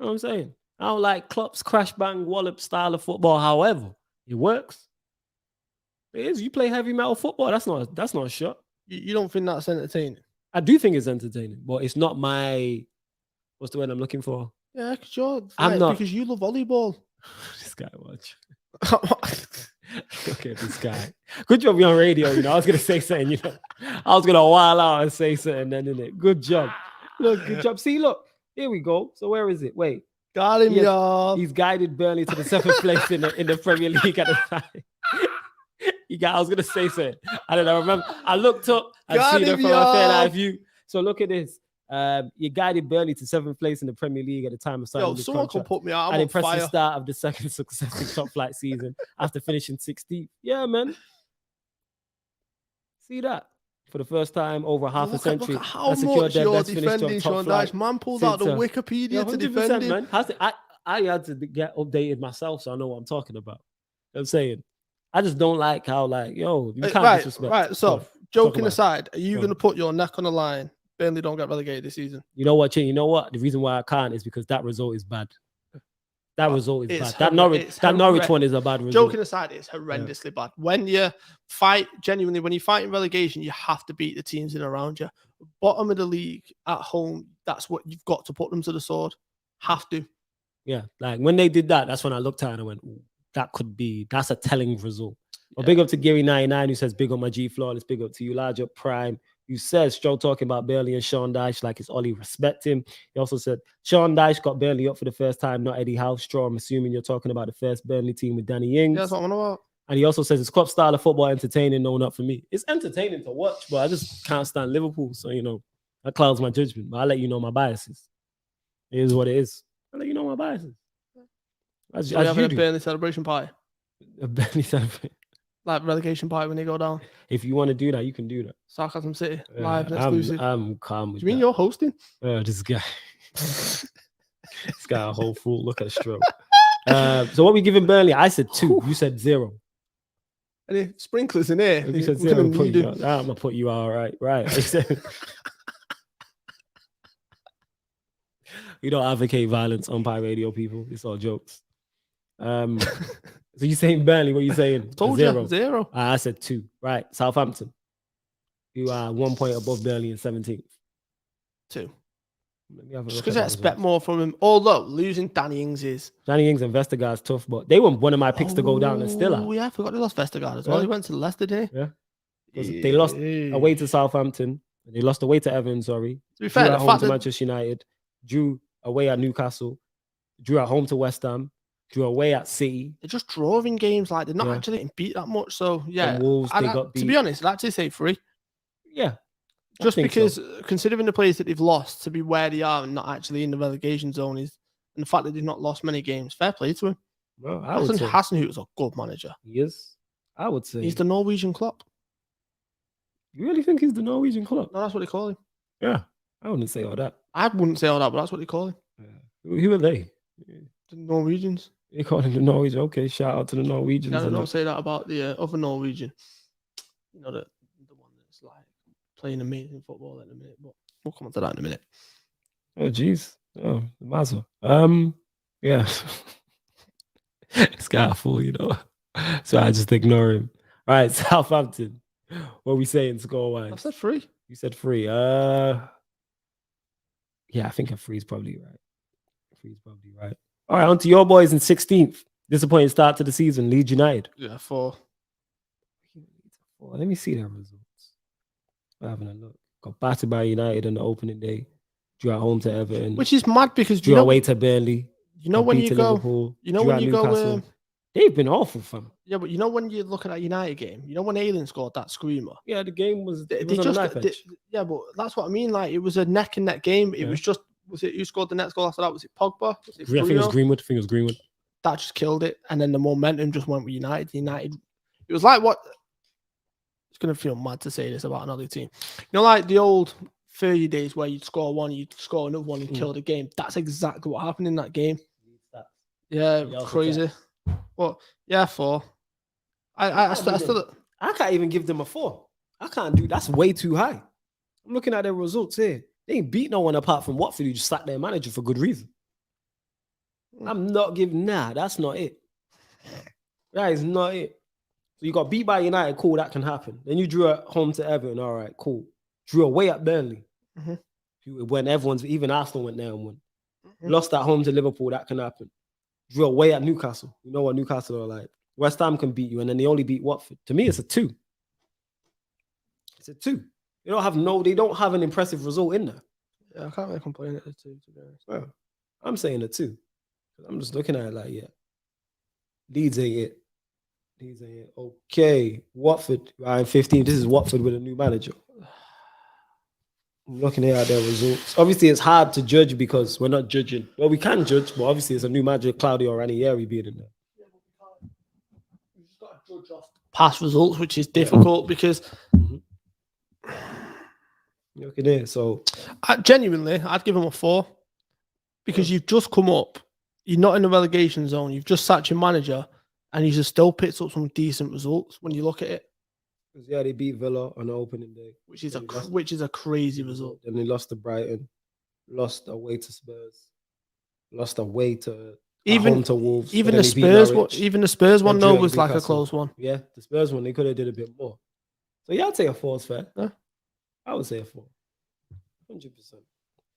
know what I'm saying? I don't like Klopp's crash bang wallop style of football. However, it works. It is. You play heavy metal football. That's not a shot. You don't think that's entertaining? I do think it's entertaining, but it's not my. What's the word I'm looking for? Yeah, sure. I'm not because you love volleyball. This guy, watch. Look at this guy. Good job you're on radio. I was gonna say something. I was gonna while out and say something. Then innit? Good job. Look, good job. See, look. Here we go. So where is it? Wait. Got him, y'all. He's guided Burnley to the 7th place in the Premier League at the time. I was gonna say something. I don't know. I remember. I looked up and seen it from a fair eye view. So look at this. You guided Burnley to 7th place in the Premier League at the time of signing the someone contract. can put me out. An impressive start of the second successive top flight season after finishing 16th. Yeah, man. See that? For the first time over half a century. Look at how much you're defending Sean Dyche. Man pulled out the Wikipedia to defend him. Man. I had to get updated myself so I know what I'm talking about. You know what I'm saying? I just don't like how, you can't disrespect. Right, so, joking aside, are you going to put your neck on the line? Burnley don't get relegated this season. You know what, Chin? You know what? The reason why I can't is because that result is bad. That result is bad. That Norwich one is a bad result. Joking aside, it's horrendously bad. When you fight in relegation, you have to beat the teams in around you. Bottom of the league at home, that's what you've got to put them to the sword. Have to. Yeah, when they did that, that's when I looked at it and I went, that's a telling result. Well, big up to Gary99 who says, big up my G Flawless, big up to you, Larger Prime. You said, Stroll talking about Burnley and Sean Dyche like it's Ollie, respect him. He also said, Sean Dyche got Burnley up for the first time, not Eddie Howe. Straw, I'm assuming you're talking about the first Burnley team with Danny Ings. Yeah, that's what I'm about. And he also says, it's Klopp's style of football entertaining? No, not for me. It's entertaining to watch, but I just can't stand Liverpool. So, that clouds my judgment. But I'll let you know my biases. It is what it is. I'll let you know my biases. So we're having a Burnley celebration party? A Burnley celebration. Like relegation party when they go down. If you want to do that, you can do that. Sarcasm City, live and exclusive. I'm calm with Do you mean you're hosting? This guy. This guy a whole fool. Look at the stroke. So what we giving Burnley? I said 2. You said 0. Any sprinklers in here? You said 0. I'm gonna put you all right. Right. We don't advocate violence on Pie Radio, people. It's all jokes. So you saying Burnley? What are you saying? Told 0. You 0. I said 2. Right. Southampton. You are 1 point above Burnley in 17th. 2. Just because I expect more from him. Although losing Danny Ings is. Danny Ings and Vestergaard's tough, but they were one of my picks to go down and still out. Oh, yeah, I forgot they lost Vestergaard as well. He went to Leicester, didn't he? Yeah. They lost away to Southampton. They lost away to Everton, sorry. To be fair, drew at home to Manchester United. Drew away at Newcastle. Drew at home to West Ham. Drew away at City. They're just drawing games. They're not actually getting beat that much. So, yeah. And Wolves, they got beat. To be honest, I'd actually say 3. Yeah. Just because considering the players that they've lost to be where they are and not actually in the relegation zone and the fact that they've not lost many games, fair play to him. Well, Hasenhüttl's a good manager. He is. I would say. He's the Norwegian Klopp. You really think he's the Norwegian Klopp? No, that's what they call him. Yeah. I wouldn't say all that. I wouldn't say all that, but that's what they call him. Yeah. Who are they? The Norwegians. They call him the Norwegian. Okay, shout out to the Norwegians. No, don't say that about the other Norwegian. You know, the one that's like playing amazing football in a minute, but we'll come on to that in a minute. Oh, jeez. Oh, the Mazza. Yeah. This guy a fool, So I just ignore him. All right, Southampton. What are we saying score-wise? I said 3. You said 3. Yeah, I think a 3 is probably right. All right, on to your boys in 16th. Disappointing start to the season. Leeds United. Yeah, 4. Let me see their results. Having a look. Got battered by United on the opening day. Drew at home to Everton. Which is mad because drew away to Burnley. Got when beat you to go, Liverpool. you know drew when at you Newcastle. go, They've been awful, fam. yeah, but you know when you look at that United game, you know when Ailing scored that screamer. Yeah, the game was. They It was on a knife edge. yeah, but that's what I mean. Like it was a neck and neck game. It Yeah. was just. Was it who scored the next goal after that? Was it Pogba? Was it I think it was Greenwood. That just killed it, and then the momentum just went with United. United. It was like what. It's gonna feel mad to say this about another team. You know, like the old 30 days where you'd score one, you'd score another one, and kill the game. That's exactly what happened in that game. Yeah, crazy. Well, yeah, 4. I still. I can't even give them a 4. I can't do. That's way too high. I'm looking at their results here. They ain't beat no one apart from Watford, who just sacked their manager for good reason. I'm not giving. Nah, that's not it. That is not it. So you got beat by United, cool, that can happen. Then you drew at home to Everton, all right, cool. Drew away at Burnley. When even Aston went there and won. Lost at home to Liverpool, that can happen. Drew away at Newcastle. You know what Newcastle are like. West Ham can beat you, and then they only beat Watford. To me, it's a 2. It's a 2. They don't have an impressive result in there. Yeah, I can't really complain at a 2, to be honest. Well, I'm saying a 2. I'm just looking at it like, yeah. Leeds ain't it. Okay. Watford, Ryan 15. This is Watford with a new manager. I'm looking here at their results. Obviously, it's hard to judge because we're not judging. Well, we can judge, but obviously it's a new manager, Claudio Ranieri being in there. You just got to judge off past results, which is difficult because look at it. So genuinely, I'd give them a 4 because you've just come up. You're not in the relegation zone. You've just sacked your manager, and you just still picked up some decent results when you look at it. Yeah, they beat Villa on the opening day, which is a crazy result. Then they lost to Brighton, lost away to Spurs, lost away to home to Wolves. Even the Spurs one though was like a close one. Yeah, the Spurs one they could have did a bit more. So yeah, I'd say a 4 is fair. Yeah. I would say a 4, 100%.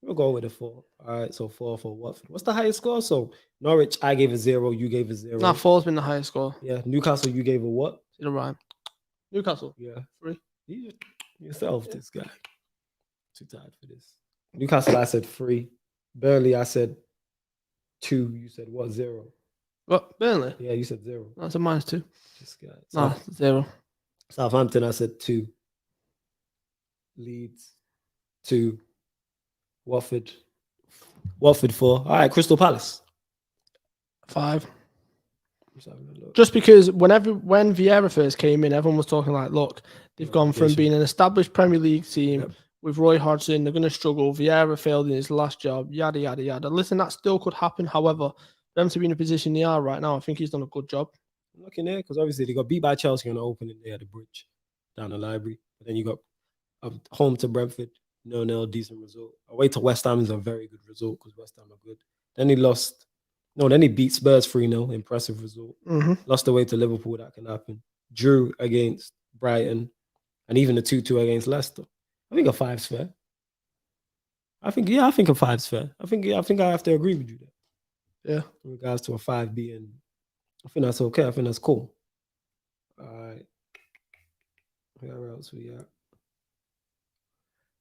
We'll go with a 4. All right, so 4 for Watford. What's the highest score? So Norwich, I gave a 0. You gave a 0. Nah, 4's been the highest score. Yeah, Newcastle, you gave a what? You're right. Newcastle. Yeah. 3. Yourself, this guy. Too tired for this. Newcastle, I said 3. Burnley, I said 2. You said what? 0. What? Burnley? Yeah, you said 0. That's a -2. This guy. Nah, 0. Southampton, I said 2. Leeds, 2. Watford 4. All right, Crystal Palace. 5. Just because when Vieira first came in, everyone was talking like, look, they've gone from being an established Premier League team with Roy Hodgson, they're going to struggle. Vieira failed in his last job, yada, yada, yada. Listen, that still could happen. However, for them to be in the position they are right now, I think he's done a good job. I'm looking there because obviously they got beat by Chelsea on the opening day at the Bridge down the Library. But then you got home to Brentford, 0-0, decent result. Away to West Ham is a very good result because West Ham are good. Then he beat Spurs 3-0, impressive result. Lost away to Liverpool, that can happen. Drew against Brighton, and even the 2-2 against Leicester. I think a 5's fair. I think a 5's fair. I think I have to agree with you there. Yeah. In regards to a 5 being, I think that's okay. I think that's cool. All right. Where else we at?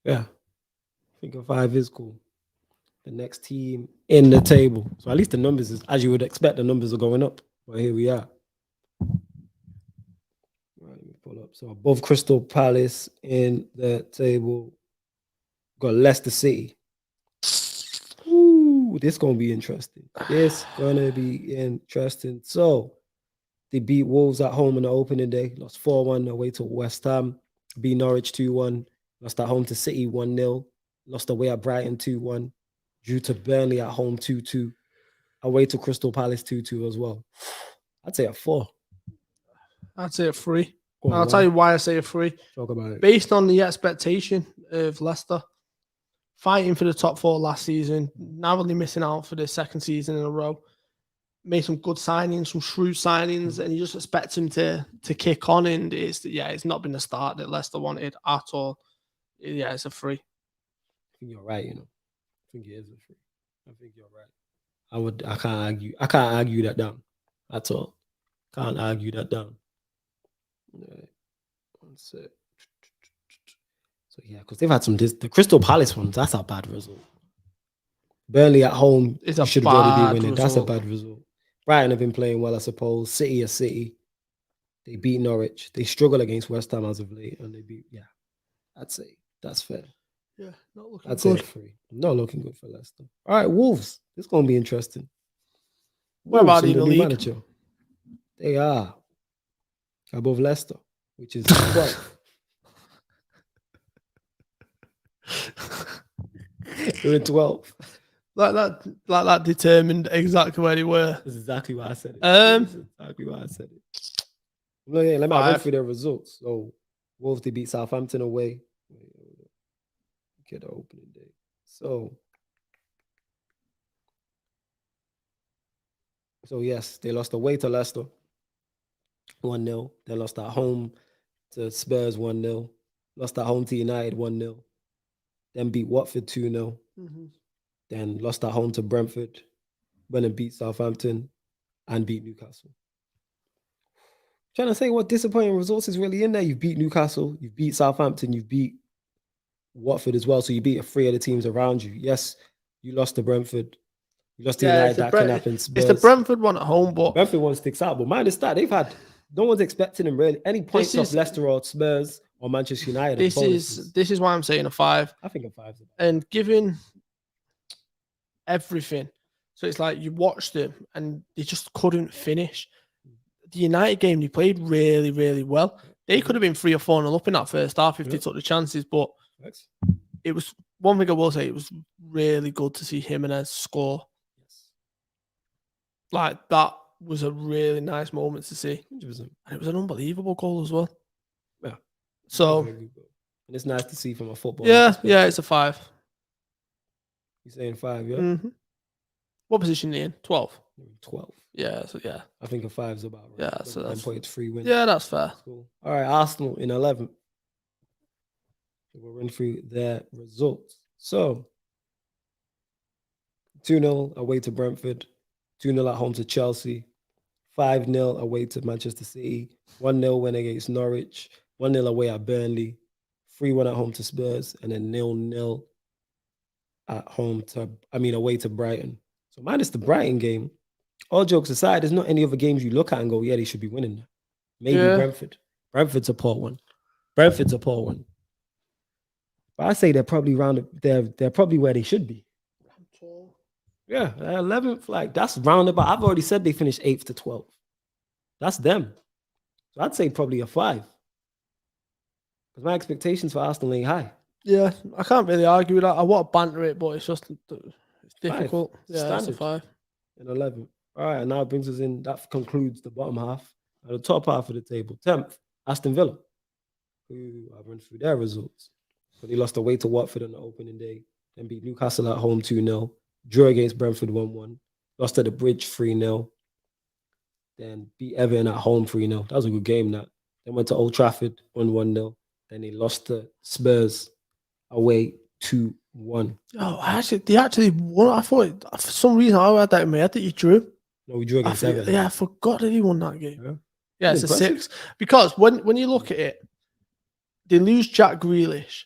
Yeah. I think a 5 is cool. The next team in the table. So at least the numbers is, as you would expect, the numbers are going up. But here we are. Right, let me pull up. So above Crystal Palace in the table, got Leicester City. Ooh, this gonna be interesting. So they beat Wolves at home on the opening day, lost 4-1 away to West Ham, beat Norwich 2-1, lost at home to City 1-0, lost away at Brighton 2-1, drew to Burnley at home 2-2, away to Crystal Palace 2-2 as well. I'd say a 4. I'd say a 3. I'll tell you why I say a 3. Talk about it. Based on the expectation of Leicester fighting for the top 4 last season, narrowly missing out for the second season in a row, made some good signings, some shrewd signings, and you just expect him to kick on. And it's not been the start that Leicester wanted at all. Yeah, it's a 3. I think you're right. I think it is a 3. I think you're right. I can't argue that down at all. Can't argue that down. Right. One sec. So yeah, because they've had the Crystal Palace ones. That's a bad result. Burnley at home, It's you a should already be bad winning. That's a result. bad result. Brighton have been playing well, I suppose. City are City. They beat Norwich. They struggle against West Ham as of late, and they beat. Yeah, I'd say that's fair. Yeah, not looking I'd say good. a 3. Not looking good for Leicester. All right, Wolves. This is going to be interesting. Where are Wolves they in under the new league? manager. They are above Leicester, which is 12. They're in 12. Like that determined exactly where they were. That's exactly why I said it. That's exactly why I said it. Look, let me run 5. through their results. So, Wolves, they beat Southampton away. Get the opening day. So yes, they lost away to Leicester 1-0. They lost at home to Spurs 1-0. Lost at home to United 1-0. Then beat Watford 2-0. Then lost at home to Brentford. Went and beat Southampton and beat Newcastle. Trying to say what disappointing results is really in there. You've beat Newcastle, you've beat Southampton, you've beat Watford as well. So you beat 3 of the teams around you. Yes, you lost to Brentford. You lost to United. That can happen. It's the Brentford one at home, but Brentford one sticks out. But mind is that they've had no one's expecting them really any points off Leicester or Spurs or Manchester United. This is why I'm saying a 5. I think a 5. And given everything, so it's like you watched them and they just couldn't finish. The United game, they played really, really well. They could have been 3 or 4-0 up in that first half if they took the chances. But it was one thing I will say, it was really good to see Jimenez score. Like that was a really nice moment to see. 100%. And it was an unbelievable goal as well. Yeah. So and it's nice to see from a football. Yeah, it's a 5. You're saying 5, yeah? Mm-hmm. What position are you in? 12. 12. Yeah, so yeah. I think a 5 is about right. Yeah, so that's 9.3 wins. Yeah, that's fair. That's cool. All right, Arsenal in 11th. We'll run through their results. So 2-0 away to Brentford, 2-0 at home to Chelsea, 5-0 away to Manchester City, 1-0 win against Norwich, 1-0 away at Burnley, 3-1 at home to Spurs, and then 0-0 at away to Brighton. So minus the Brighton game, all jokes aside, there's not any other games you look at and go, yeah, they should be winning that. Maybe Brentford. Brentford's a poor one. But I say they're probably they're probably where they should be. Yeah, 11th, like that's roundabout. I've already said they finished 8th to 12th. That's them. So I'd say probably a 5. Because my expectations for Aston ain't high. Yeah, I can't really argue with that. I want to banter it, but it's just difficult. 5. Yeah, Standard. it's a 5. In 11th. All right, and now it brings us in. That concludes the bottom half. Now the top half of the table. 10th, Aston Villa. I've run through their results. So they lost away to Watford on the opening day. Then beat Newcastle at home 2-0. Drew against Brentford 1-1. Lost at the Bridge 3-0. Then beat Everton at home 3-0. That was a good game, that. Then went to Old Trafford, won 1-0. Then they lost to Spurs away 2-1. Oh, they actually won. I thought, for some reason, I had that in my head that you drew. No, we drew against Everton. Yeah, I forgot that he won that game. Yeah, it's impressive. A 6. Because when you look at it, they lose Jack Grealish.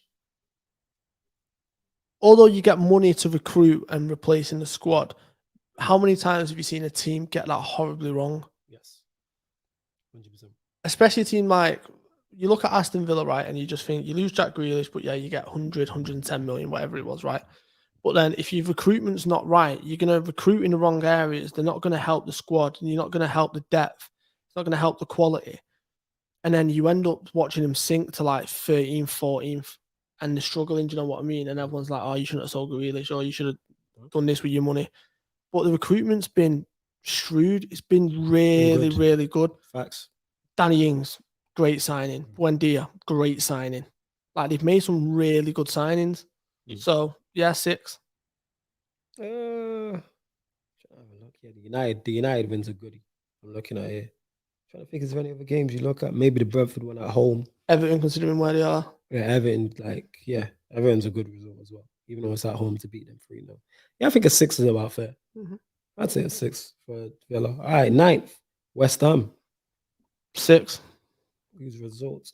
Although you get money to recruit and replace in the squad, how many times have you seen a team get that horribly wrong? Yes. 100%. Especially a team like, you look at Aston Villa, right, and you just think, you lose Jack Grealish, but yeah, you get 100, 110 million, whatever it was, right? But then if your recruitment's not right, you're going to recruit in the wrong areas. They're not going to help the squad, and you're not going to help the depth. It's not going to help the quality. And then you end up watching them sink to like 13th, 14th. And they're struggling, do you know what I mean? And everyone's like, oh, you shouldn't have sold Grealish, or you should have done this with your money. But the recruitment's been shrewd. It's been really, really good. Facts. Danny Ings, great signing. Buendia, great signing. Like, they've made some really good signings. So, yeah, 6. The United wins a goodie. I'm looking at here. Trying to think, is there any other games you look at? Maybe the Brentford one at home. Everton, considering where they are. Yeah, Everton, Everton's a good result as well, even though it's at home to beat them 3-0. Yeah, I think a 6 is about fair. I'd say a 6 for Villa. All right, 9th, West Ham. 6. These results.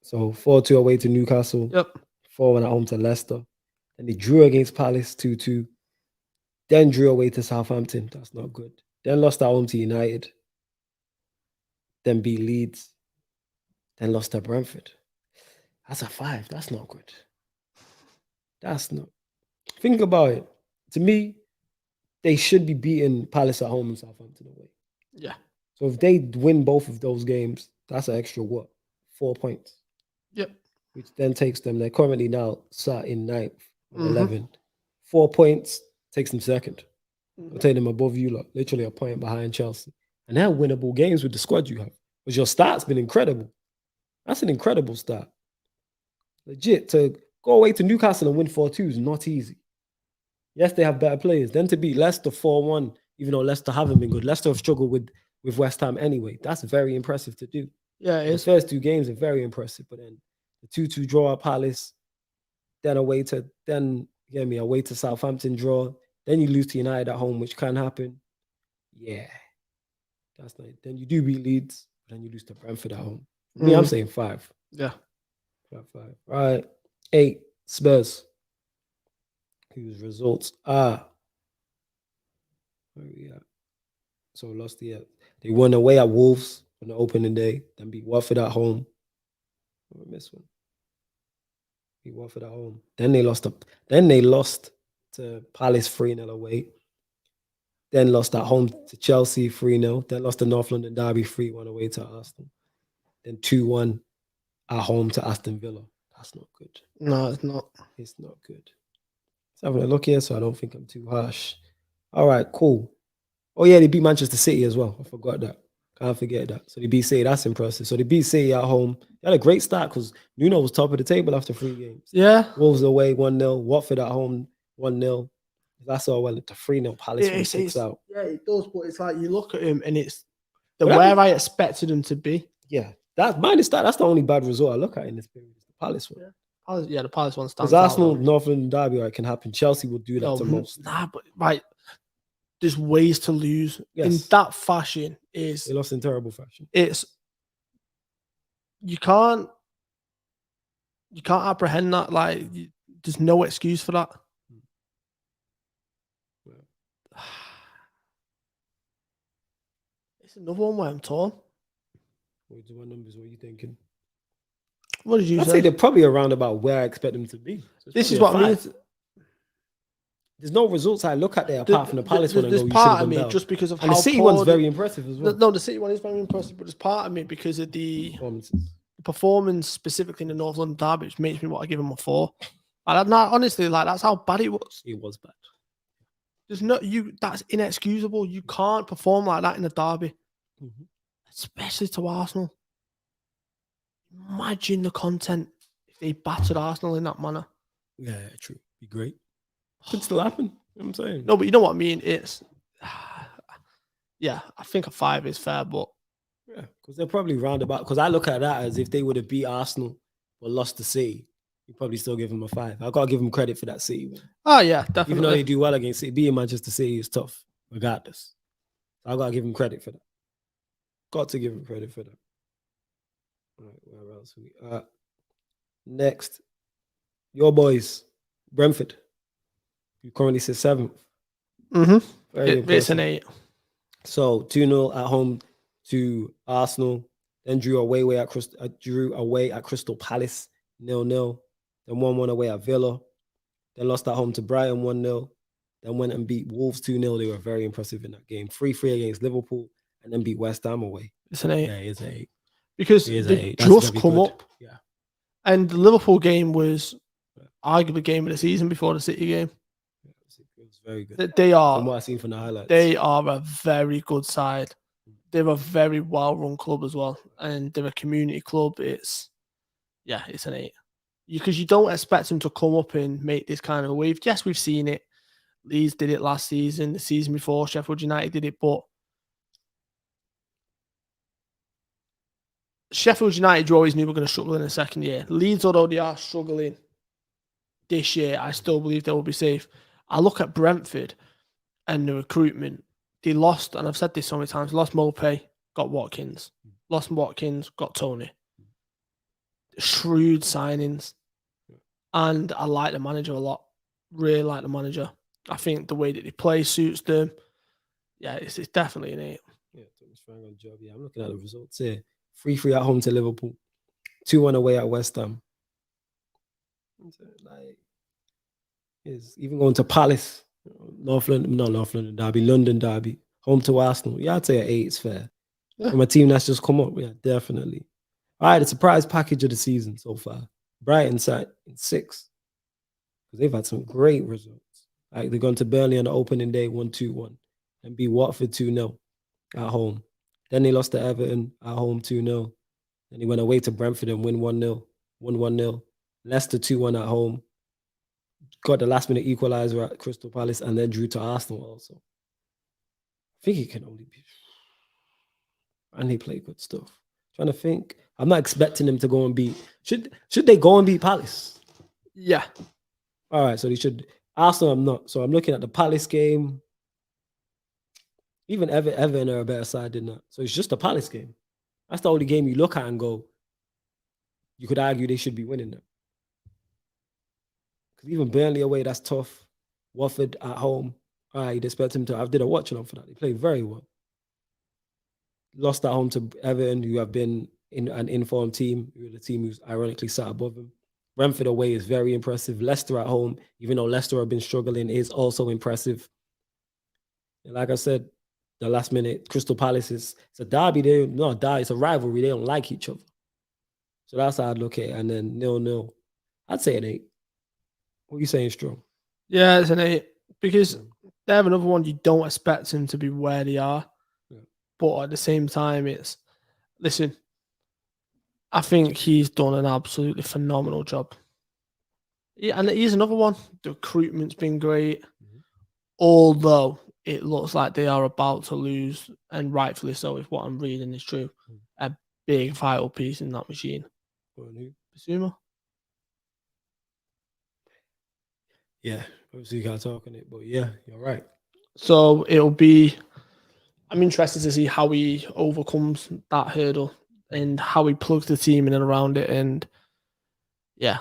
So 4-2 away to Newcastle. Yep. 4-1 at home to Leicester. Then they drew against Palace 2-2. Then drew away to Southampton. That's not good. Then lost at home to United. Then beat Leeds. Then lost to Brentford. That's a 5. That's not good. That's not. Think about it. To me, they should be beating Palace at home and Southampton away. Yeah. So if they win both of those games, that's an extra what? 4 points. Yep. Which then takes them, they're currently now sat in 9th on Mhm. 11. 4 points takes them second. I'll take them above you, lot, literally a point behind Chelsea. And they're winnable games with the squad you have. Because your start's been incredible. That's an incredible start. Legit, to go away to Newcastle and win 4-2 is not easy. Yes, they have better players. Then to beat Leicester 4-1, even though Leicester haven't been good. Leicester have struggled with West Ham anyway. That's very impressive to do. Yeah, it The is. first 2 games are very impressive, but then the 2-2 draw at Palace, then away to Southampton draw, then you lose to United at home, which can happen. Yeah, that's not. Then you do beat Leeds, then you lose to Brentford at home. For me, I'm saying 5. Yeah. 5. Right, 8 Spurs, whose results are where are we at? So lost they won away at Wolves on the opening day, then beat Watford at home. I missed one. Beat Watford at home. Then they lost to Palace 3-0 away. Then lost at home to Chelsea 3-0. Then lost to North London Derby 3-1 away to Aston. Then 2-1 at home to Aston Villa. That's not good. No, it's not. It's not good. Let's have a look here, so I don't think I'm too harsh. All right, cool. Oh yeah, they beat Manchester City as well. I forgot that. Can't forget that. So they beat City. That's impressive. So they beat City at home. They had a great start because Nuno was top of the table after 3 games. Yeah. Wolves away 1-0. Watford at home 1-0. That's all well to 3-0. Palace from 6 out. Yeah, it does. But it's like you look at him and it's the But where I expected him to be. Yeah, that's minus that. That's the only bad result I look at in this period. The Palace one. Yeah, the Palace one stands Because Arsenal, out. North London Derby, it can happen. Chelsea will do that to most. Nah, but right. There's ways to lose in Yes. that fashion. They lost in terrible fashion. It's you can't apprehend that. Like there's no excuse for that. Yeah. It's another one where I'm torn. What numbers were you thinking? What did you I'd say? say they're probably around about where I expect them to be. So This is what I mean. There's no results I look at there apart from the Palace one and go, There's you should part have of done me better. just because of And how the City poor one's very impressive as well. No, the City one is very impressive, but there's part of me because of the performance specifically in the North London Derby, which makes me want to give him a 4. And I'm not honestly like that's how bad it was. It was bad. There's no that's inexcusable. You can't perform like that in a derby, especially to Arsenal. Imagine the content if they battered Arsenal in that manner. Yeah, true. Be great. Could still happen. You know what I'm saying? No, but you know what I mean? It's yeah, I think a 5 is fair, but yeah, because they're probably roundabout. Because I look at that as if they would have beat Arsenal but lost to City, you probably still give them a 5. I gotta give them credit for that City win. oh yeah, definitely. Even though they do well against City, beating Manchester City is tough, regardless. I gotta give them credit for that. Got to give them credit for that. All right, where else are we? Next, your boys, Brentford. You currently sit 7th. It's an 8. So 2-0 at home to Arsenal. Then drew away at Crystal Palace 0-0. Then 1-1 away at Villa. Then lost at home to Brighton 1-0. Then went and beat Wolves 2-0. They were very impressive in that game. 3-3 against Liverpool. And then beat West Ham away. It's an 8. Yeah, it's an 8. Because they just come up. Yeah. And the Liverpool game was arguably the game of the season before the City game. It was very good. They are, from what I've seen from the highlights, they are a very good side. They're a very well-run club as well. And they're a community club. It's an 8. Because you don't expect them to come up and make this kind of a wave. Yes, we've seen it. Leeds did it last season. The season before, Sheffield United did it. But Sheffield United, you always knew were going to struggle in the second year. Leeds, although they are struggling this year, I still believe they will be safe. I look at Brentford and the recruitment. They lost, and I've said this so many times, lost Mopey, got Watkins. Lost Watkins, got Tony. shrewd signings, and I like the manager a lot. Really like the manager. I think the way that they play suits them. Yeah, it's definitely an 8. Yeah, Thomas Frank on job. Yeah, I'm looking at the results here. 3-3 at home to Liverpool. 2-1 away at West Ham. Like, is even going to Palace, North London derby, London derby, home to Arsenal. Yeah, I'd say an 8 is fair. Yeah. From a team that's just come up, yeah, definitely. All right, the surprise package of the season so far. Brighton sat in 6. Because they've had some great results. Like they're going to Burnley on the opening day, 1-2-1, and beat Watford 2-0 at home. Then they lost to Everton at home 2-0. Then they went away to Brentford and won 1-0. 1-0. Leicester 2-1 at home. Got the last minute equalizer at Crystal Palace and then drew to Arsenal also. I think he can only be. And he played good stuff. Trying to think. I'm not expecting him to go and beat. Should they go and beat Palace? Yeah. All right, so they should. Arsenal, I'm not. So I'm looking at the Palace game. Even Everton are a better side than that. So it's just a Palace game. That's the only game you look at and go, you could argue they should be winning that. Because even Burnley away, that's tough. Watford at home, all right, you'd expect him to. I did a watch along for that. They played very well. Lost at home to Everton, who have been in an informed team, who are the team who's ironically sat above them. Brentford away is very impressive. Leicester at home, even though Leicester have been struggling, is also impressive. And like I said, the last minute, Crystal Palace is it's a derby. It's a rivalry. They don't like each other. So that's how I'd look at it. And then 0-0. I'd say an 8. What are you saying, Strong? Yeah, it's an 8. Because they have another one you don't expect them to be where they are. Yeah. But at the same time, listen, I think he's done an absolutely phenomenal job. Yeah, and here's another one. The recruitment's been great. Although it looks like they are about to lose, and rightfully so, if what I'm reading is true, a big vital piece in that machine. Basuma? Yeah, obviously you can't talk on it, but yeah, you're right. So I'm interested to see how he overcomes that hurdle and how he plugs the team in and around it. And yeah.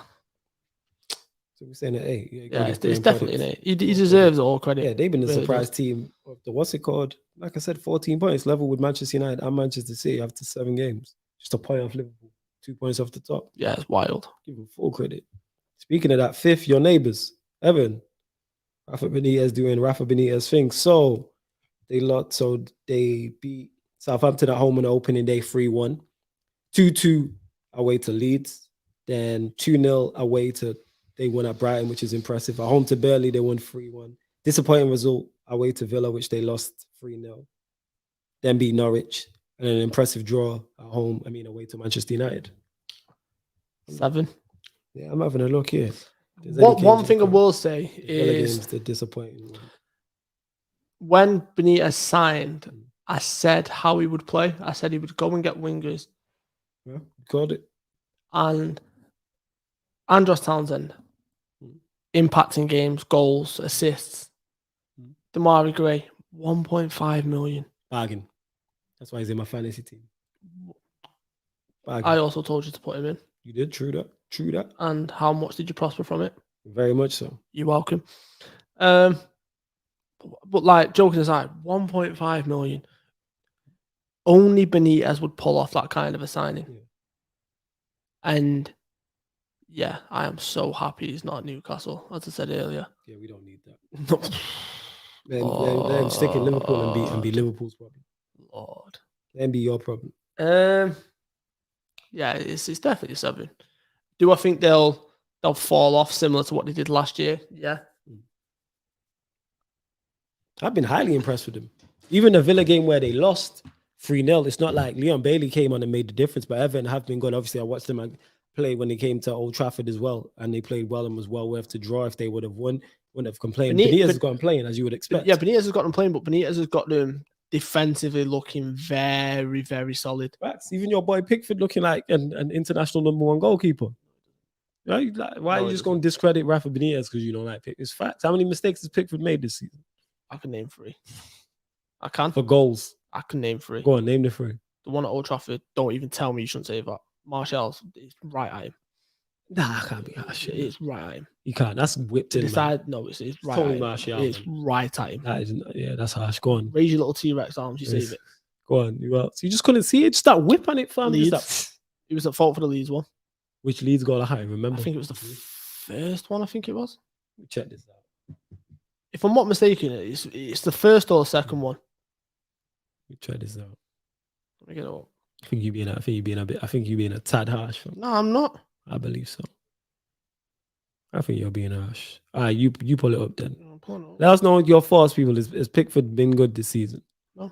So we're saying an 8. Yeah, it's definitely an 8. He deserves all credit. Yeah, they've been the Really surprise does. team of the, what's it called? Like I said, 14 points, level with Manchester United and Manchester City after 7 games. Just a point off Liverpool, 2 points off the top. Yeah, it's wild. Give them full credit. Speaking of that, 5th, your neighbours, Everton. Rafa Benitez thing. So they beat Southampton at home on the opening day 3-1. 2-2 away to Leeds. Then 2-0 away to they won at Brighton, which is impressive. At home to Burnley, they won 3-1. Disappointing result away to Villa, which they lost 3-0. Then beat Norwich. And an impressive draw at home, away to Manchester United. 7. Yeah, I'm having a look here. One thing I will say is the disappointing one. When Benitez signed, I said how he would play. I said he would go and get wingers. Yeah, got it. And Andros Townsend, impacting games, goals, assists. Damari Gray, 1.5 million. Bargain. That's why he's in my fantasy team. Bargain. I also told you to put him in. You did, true that. And how much did you prosper from it? Very much so. You're welcome. But like, joking aside, 1.5 million. Only Benitez would pull off that kind of a signing. Yeah. And yeah, I am so happy he's not at Newcastle, as I said earlier. Yeah, we don't need that. No. Let him stick in Liverpool and be Liverpool's problem. Lord. Let him be your problem. Yeah, it's definitely 7. Do I think they'll fall off similar to what they did last year? Yeah. I've been highly impressed with them. Even the Villa game where they lost 3-0, it's not like Leon Bailey came on and made the difference, but Everton have been good. Obviously, I watched them play when they came to Old Trafford as well, and they played well and was well worth to draw. If they would have won, wouldn't have complained. Benitez has got them playing, as you would expect. Yeah, Benitez has got them playing, but Benitez has got them defensively looking very, very solid. Facts. Even your boy Pickford looking like an international #1 goalkeeper. Right? Why are you just going to discredit Rafa Benitez because you don't like Pickford? It's facts. How many mistakes has Pickford made this season? I can name 3. I can. For goals? I can name 3. Go on, name the 3. The one at Old Trafford, don't even tell me you shouldn't say that. Martial's it's right at him. Nah, I can't be harsh. It's right at him. You can't. That's whipped in, man. Decide, no, it's right Tony at him. Martial, It's man. right at him. That is, yeah, that's harsh. Go on. Raise your little T-Rex arms. You Yes. save it. Go on. You else? You just couldn't see it. Just that whip on it, fam. Just that. Leeds. He was at fault for the Leeds one. Which Leeds goal? I can't I remember. think it was the first one. I think it was. Check this out. If I'm not mistaken, it's the first or second one. Check this out. Let me get it up. I think you being a tad harsh. Fam. No, I'm not. I believe so. I think you're being harsh. All right, you pull it up then. Let us know your thoughts, people. Has Pickford been good this season? No.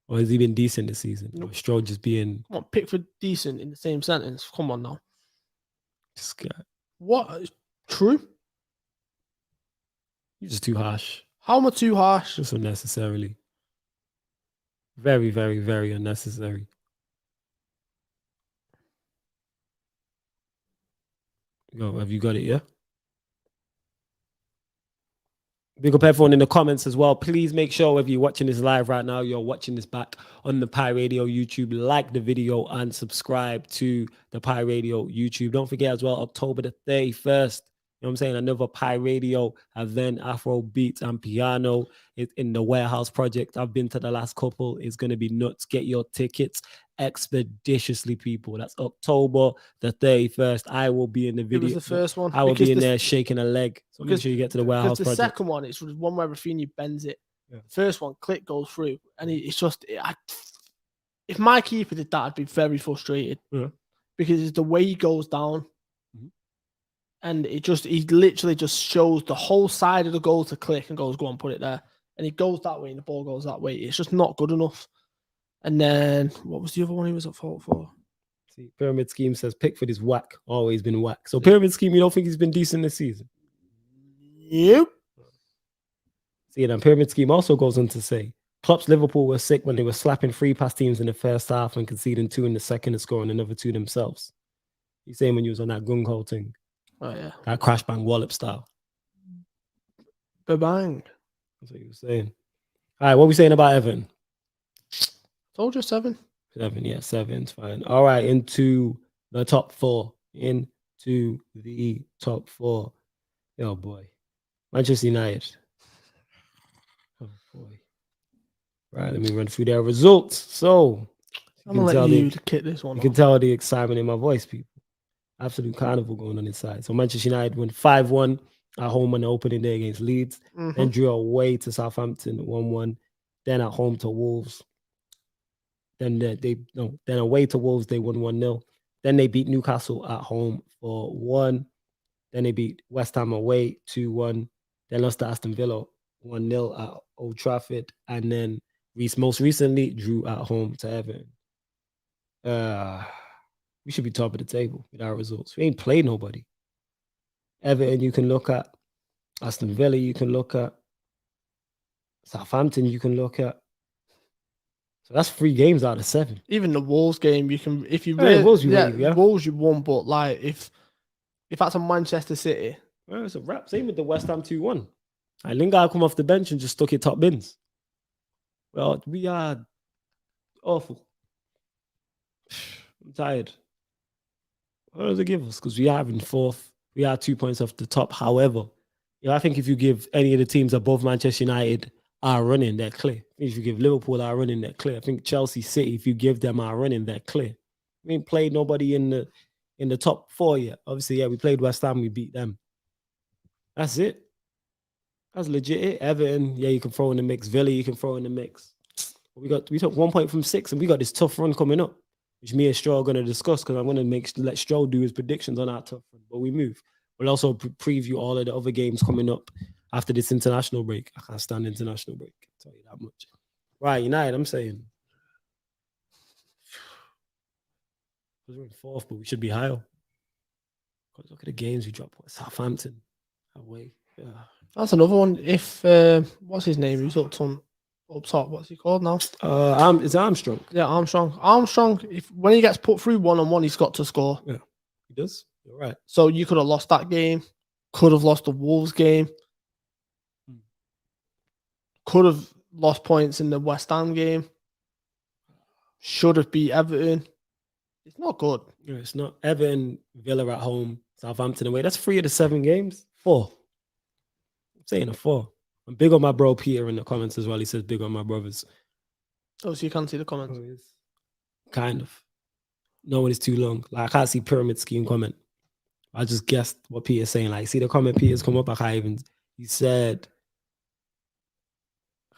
Or has he been decent this season? Nope. Or Stroll just being... Come on, Pickford decent in the same sentence. Come on now. This guy. What? True? You're just too harsh. How am I too harsh? Just unnecessarily. Very, very, very unnecessary. Go, have you got it, yeah? Big up everyone in the comments as well. Please make sure if you're watching this live right now, you're watching this back on the Pi Radio YouTube. Like the video and subscribe to the Pi Radio YouTube. Don't forget as well, October the 31st. You know what I'm saying? Another Pi Radio event, Afro beats and piano. It's in the Warehouse Project. I've been to the last couple. It's going to be nuts. Get your tickets expeditiously, people. That's October the 31st. I will be in the video. It was the first one. I will be in there shaking a leg. So make sure you get to the Warehouse the Project. Second one, it's one where Rafinha bends it. Yeah. First one, click goes through. And it's just... if my keeper did that, I'd be very frustrated. Yeah. Because it's the way he goes down. And he literally just shows the whole side of the goal to click and goes, go on, put it there. And he goes that way and the ball goes that way. It's just not good enough. And then, what was the other one he was at fault for? See, Pyramid Scheme says Pickford is whack, always been whack. So Pyramid Scheme, you don't think he's been decent this season? Yep. See, then Pyramid Scheme also goes on to say, Klopp's Liverpool were sick when they were slapping 3 past teams in the first half and conceding 2 in the second and scoring another 2 themselves. He's saying when you was on that gung ho thing. Oh, yeah. That crash bang wallop style. Bang. That's what he was saying. All right, what are we saying about Everton? Told you 7. 7, yeah, 7's fine. All right, into the top 4. Into the top 4. Oh, boy. Manchester United. Oh, boy. Right, let me run through their results. So, I'm going to let you kick this one. You can tell the excitement in my voice, people. Absolute carnival going on inside. So Manchester United won 5-1 at home on the opening day against Leeds. Then drew away to Southampton 1-1. Then at home to Wolves. Then away to Wolves they won 1-0. Then they beat Newcastle at home 4-1. Then they beat West Ham away 2-1. Then lost to Aston Villa 1-0 at Old Trafford. And then most recently drew at home to Everton. We should be top of the table with our results. We ain't played nobody. Everton, you can look at. Aston Villa, you can look at. Southampton, you can look at. So that's 3 games out of 7. Even the Wolves game, you can, if you really, Wolves, Wolves you won, but like if that's a Manchester City, well, it's a wrap. Same with the West Ham 2-1. Lingard come off the bench and just stuck it top bins. Well, we are awful. I'm tired. What does it give us? Because we are in 4th. We are 2 points off the top. However, I think if you give any of the teams above Manchester United our running, they're clear. If you give Liverpool our running, they're clear. I think Chelsea, City, if you give them our running, they're clear. We ain't played nobody in the top 4 yet. Obviously, yeah, we played West Ham, we beat them. That's it. That's legit it. Everton, yeah, you can throw in the mix. Villa, you can throw in the mix. We took 1 point from 6, and we got this tough run coming up, which me and Stroll are going to discuss because I'm going to let Stroll do his predictions on our tough run. But we move. We'll also preview all of the other games coming up after this international break. I can't stand international break. I'll tell you that much. Right, United, I'm saying. We're in 4th, but we should be higher. Look at the games we dropped. Southampton away. Yeah. That's another one. If what's his name? Who's up top? What's he called now? Is Armstrong? Yeah, Armstrong. Armstrong. When he gets put through 1-on-1, he's got to score. Yeah, he does. You're right. So you could have lost that game. Could have lost the Wolves game. Could have lost points in the West Ham game. Should have beat Everton. It's not good. Yeah, it's not. Everton, Villa at home, Southampton away. That's 3 of the 7 games. 4. I'm saying a 4. I'm big on my bro Peter in the comments as well. He says big on my brothers. Oh, so you can't see the comments. Kind of. No one is too long. Like I can't see pyramid scheme comment. I just guessed what Peter's saying. Like, see the comment Peter's come up. I can't even. He said,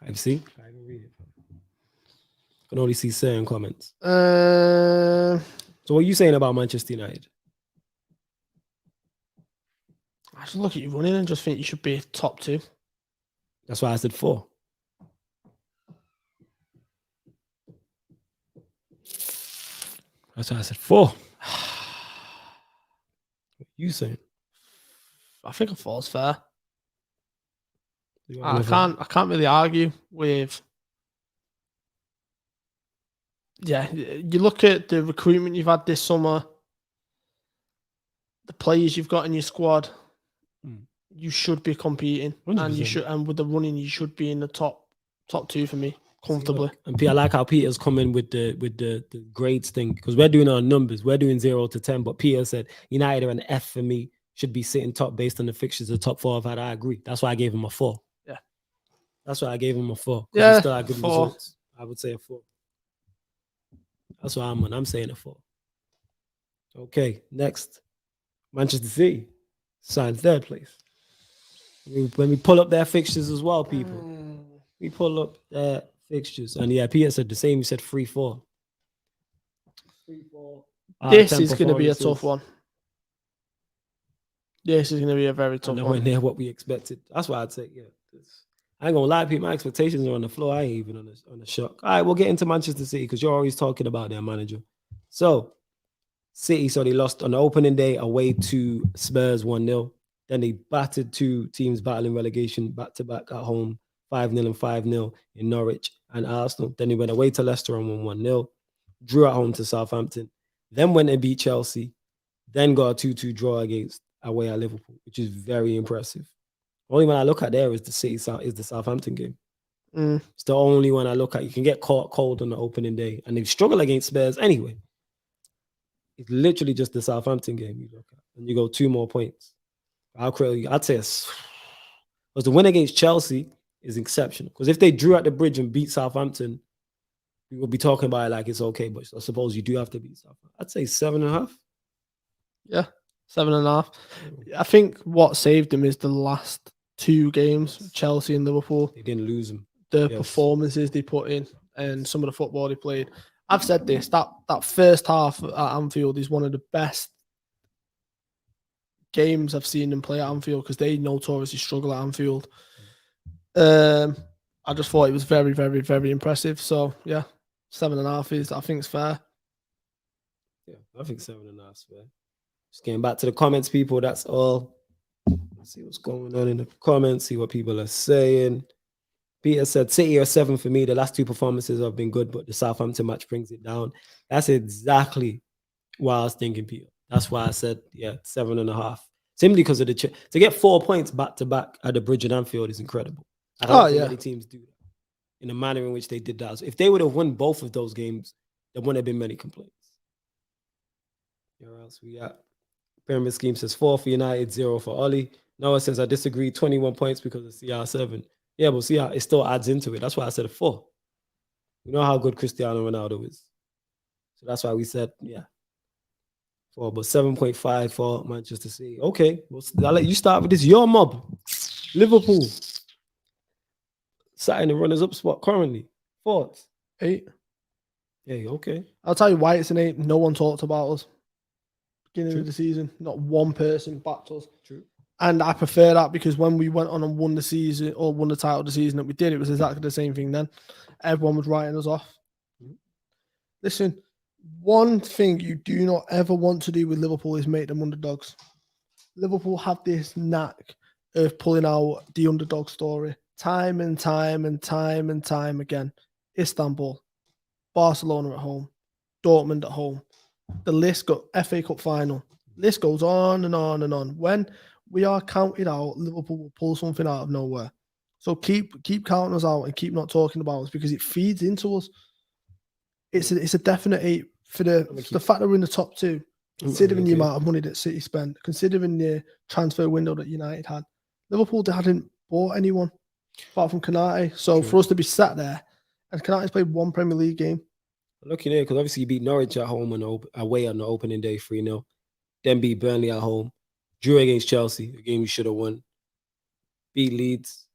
I can't even read it. I can only see certain comments. So what are you saying about Manchester United? I just look at you running and just think you should be top 2. That's why I said 4. That's why I said 4. What you saying? I think a 4 is fair. You I can't really argue with. Yeah, you look at the recruitment you've had this summer, the players you've got in your squad. You should be competing, 100%. and you should, and with the running, you should be in the top 2 for me comfortably. And I like how Peter's coming with the grades thing, because we're doing our numbers. We're doing 0 to 10, but Peter said United are an F for me. Should be sitting top based on the fixtures. The top 4 I've had. I agree. That's why I gave him a 4. Yeah, that's why I gave him a 4. Yeah, he still had good 4. results. I would say a 4. That's why I'm on. I'm saying a 4. Okay, next, Manchester City signed 3rd place. When we pull up their fixtures as well, people, we pull up their fixtures, and yeah, Peter said the same. He said 3-4. 3-4. This is going to be a tough one. This is going to be a very tough one. Nowhere near what we expected. That's why I'd say, yeah. I ain't gonna lie, people. My expectations are on the floor. I ain't even on the shock. All right, we'll get into Manchester City because you're always talking about their manager. So, City, they lost on the opening day away to Spurs 1-0. Then they battered 2 teams battling relegation back-to-back at home, 5-0 and 5-0 in Norwich and Aston. Then they went away to Leicester and won 1-0. Drew at home to Southampton. Then went and beat Chelsea. Then got a 2-2 draw away at Liverpool, which is very impressive. Only one I look at there is the Southampton game. It's the only one I look at. You can get caught cold on the opening day, and they struggle against Spurs anyway. It's literally just the Southampton game you look at, and you go 2 more points. I'd say because the win against Chelsea is exceptional. Because if they drew at the bridge and beat Southampton, we would be talking about it like it's okay. But I suppose you do have to beat Southampton. I'd say 7.5. Yeah, 7.5. I think what saved them is the last 2 games, Chelsea and Liverpool. They didn't lose them. The performances they put in and some of the football they played. I've said this, that first half at Anfield is one of the best games I've seen them play at Anfield because they notoriously struggle at Anfield. I just thought it was very, very, very impressive. So, yeah, 7.5 I think it's fair. Yeah, I think 7.5 is fair. Just getting back to the comments, people. That's all. Let's see what's going on in the comments, see what people are saying. Peter said, City are 7 for me. The last 2 performances have been good, but the Southampton match brings it down. That's exactly what I was thinking, Peter. That's why I said, 7.5. Simply because of to get 4 points back to back at the bridge at Anfield is incredible. I don't think many teams do that in the manner in which they did that. So if they would have won both of those games, there wouldn't have been many complaints. Where else we at? Pyramid Scheme says 4 for United, 0 for Ollie. Noah says, I disagree, 21 points because of CR7. Yeah, but see how it still adds into it. That's why I said a 4. We know how good Cristiano Ronaldo is. So that's why we said, 4. But 7.5 for Manchester City. Okay, well, I'll let you start with this. Your mob, Liverpool, sat in the runners-up spot currently. 4th. 8. Hey, okay. I'll tell you why it's an 8. No one talked about us. Beginning of the season, not one person backed us. True. And I prefer that because when we went on and won the season or won the title of the season that we did, it was exactly the same thing then. Everyone was writing us off. Listen, one thing you do not ever want to do with Liverpool is make them underdogs. Liverpool have this knack of pulling out the underdog story time and time and time and time again. Istanbul, Barcelona at home, Dortmund at home. The list got FA Cup final. List goes on and on and on. When we are counted out, Liverpool will pull something out of nowhere. So keep counting us out and keep not talking about us because it feeds into us. It's a definite 8 for the fact that we're in the top two, considering the amount of money that City spent, considering the transfer window that United had, Liverpool, they hadn't bought anyone apart from Konate. So for us to be sat there, and Konate's played one Premier League game. Looking at it, because obviously you beat Norwich at home and away on the opening day 3-0. Then beat Burnley at home. Drew against Chelsea, a game you should have won. Beat Leeds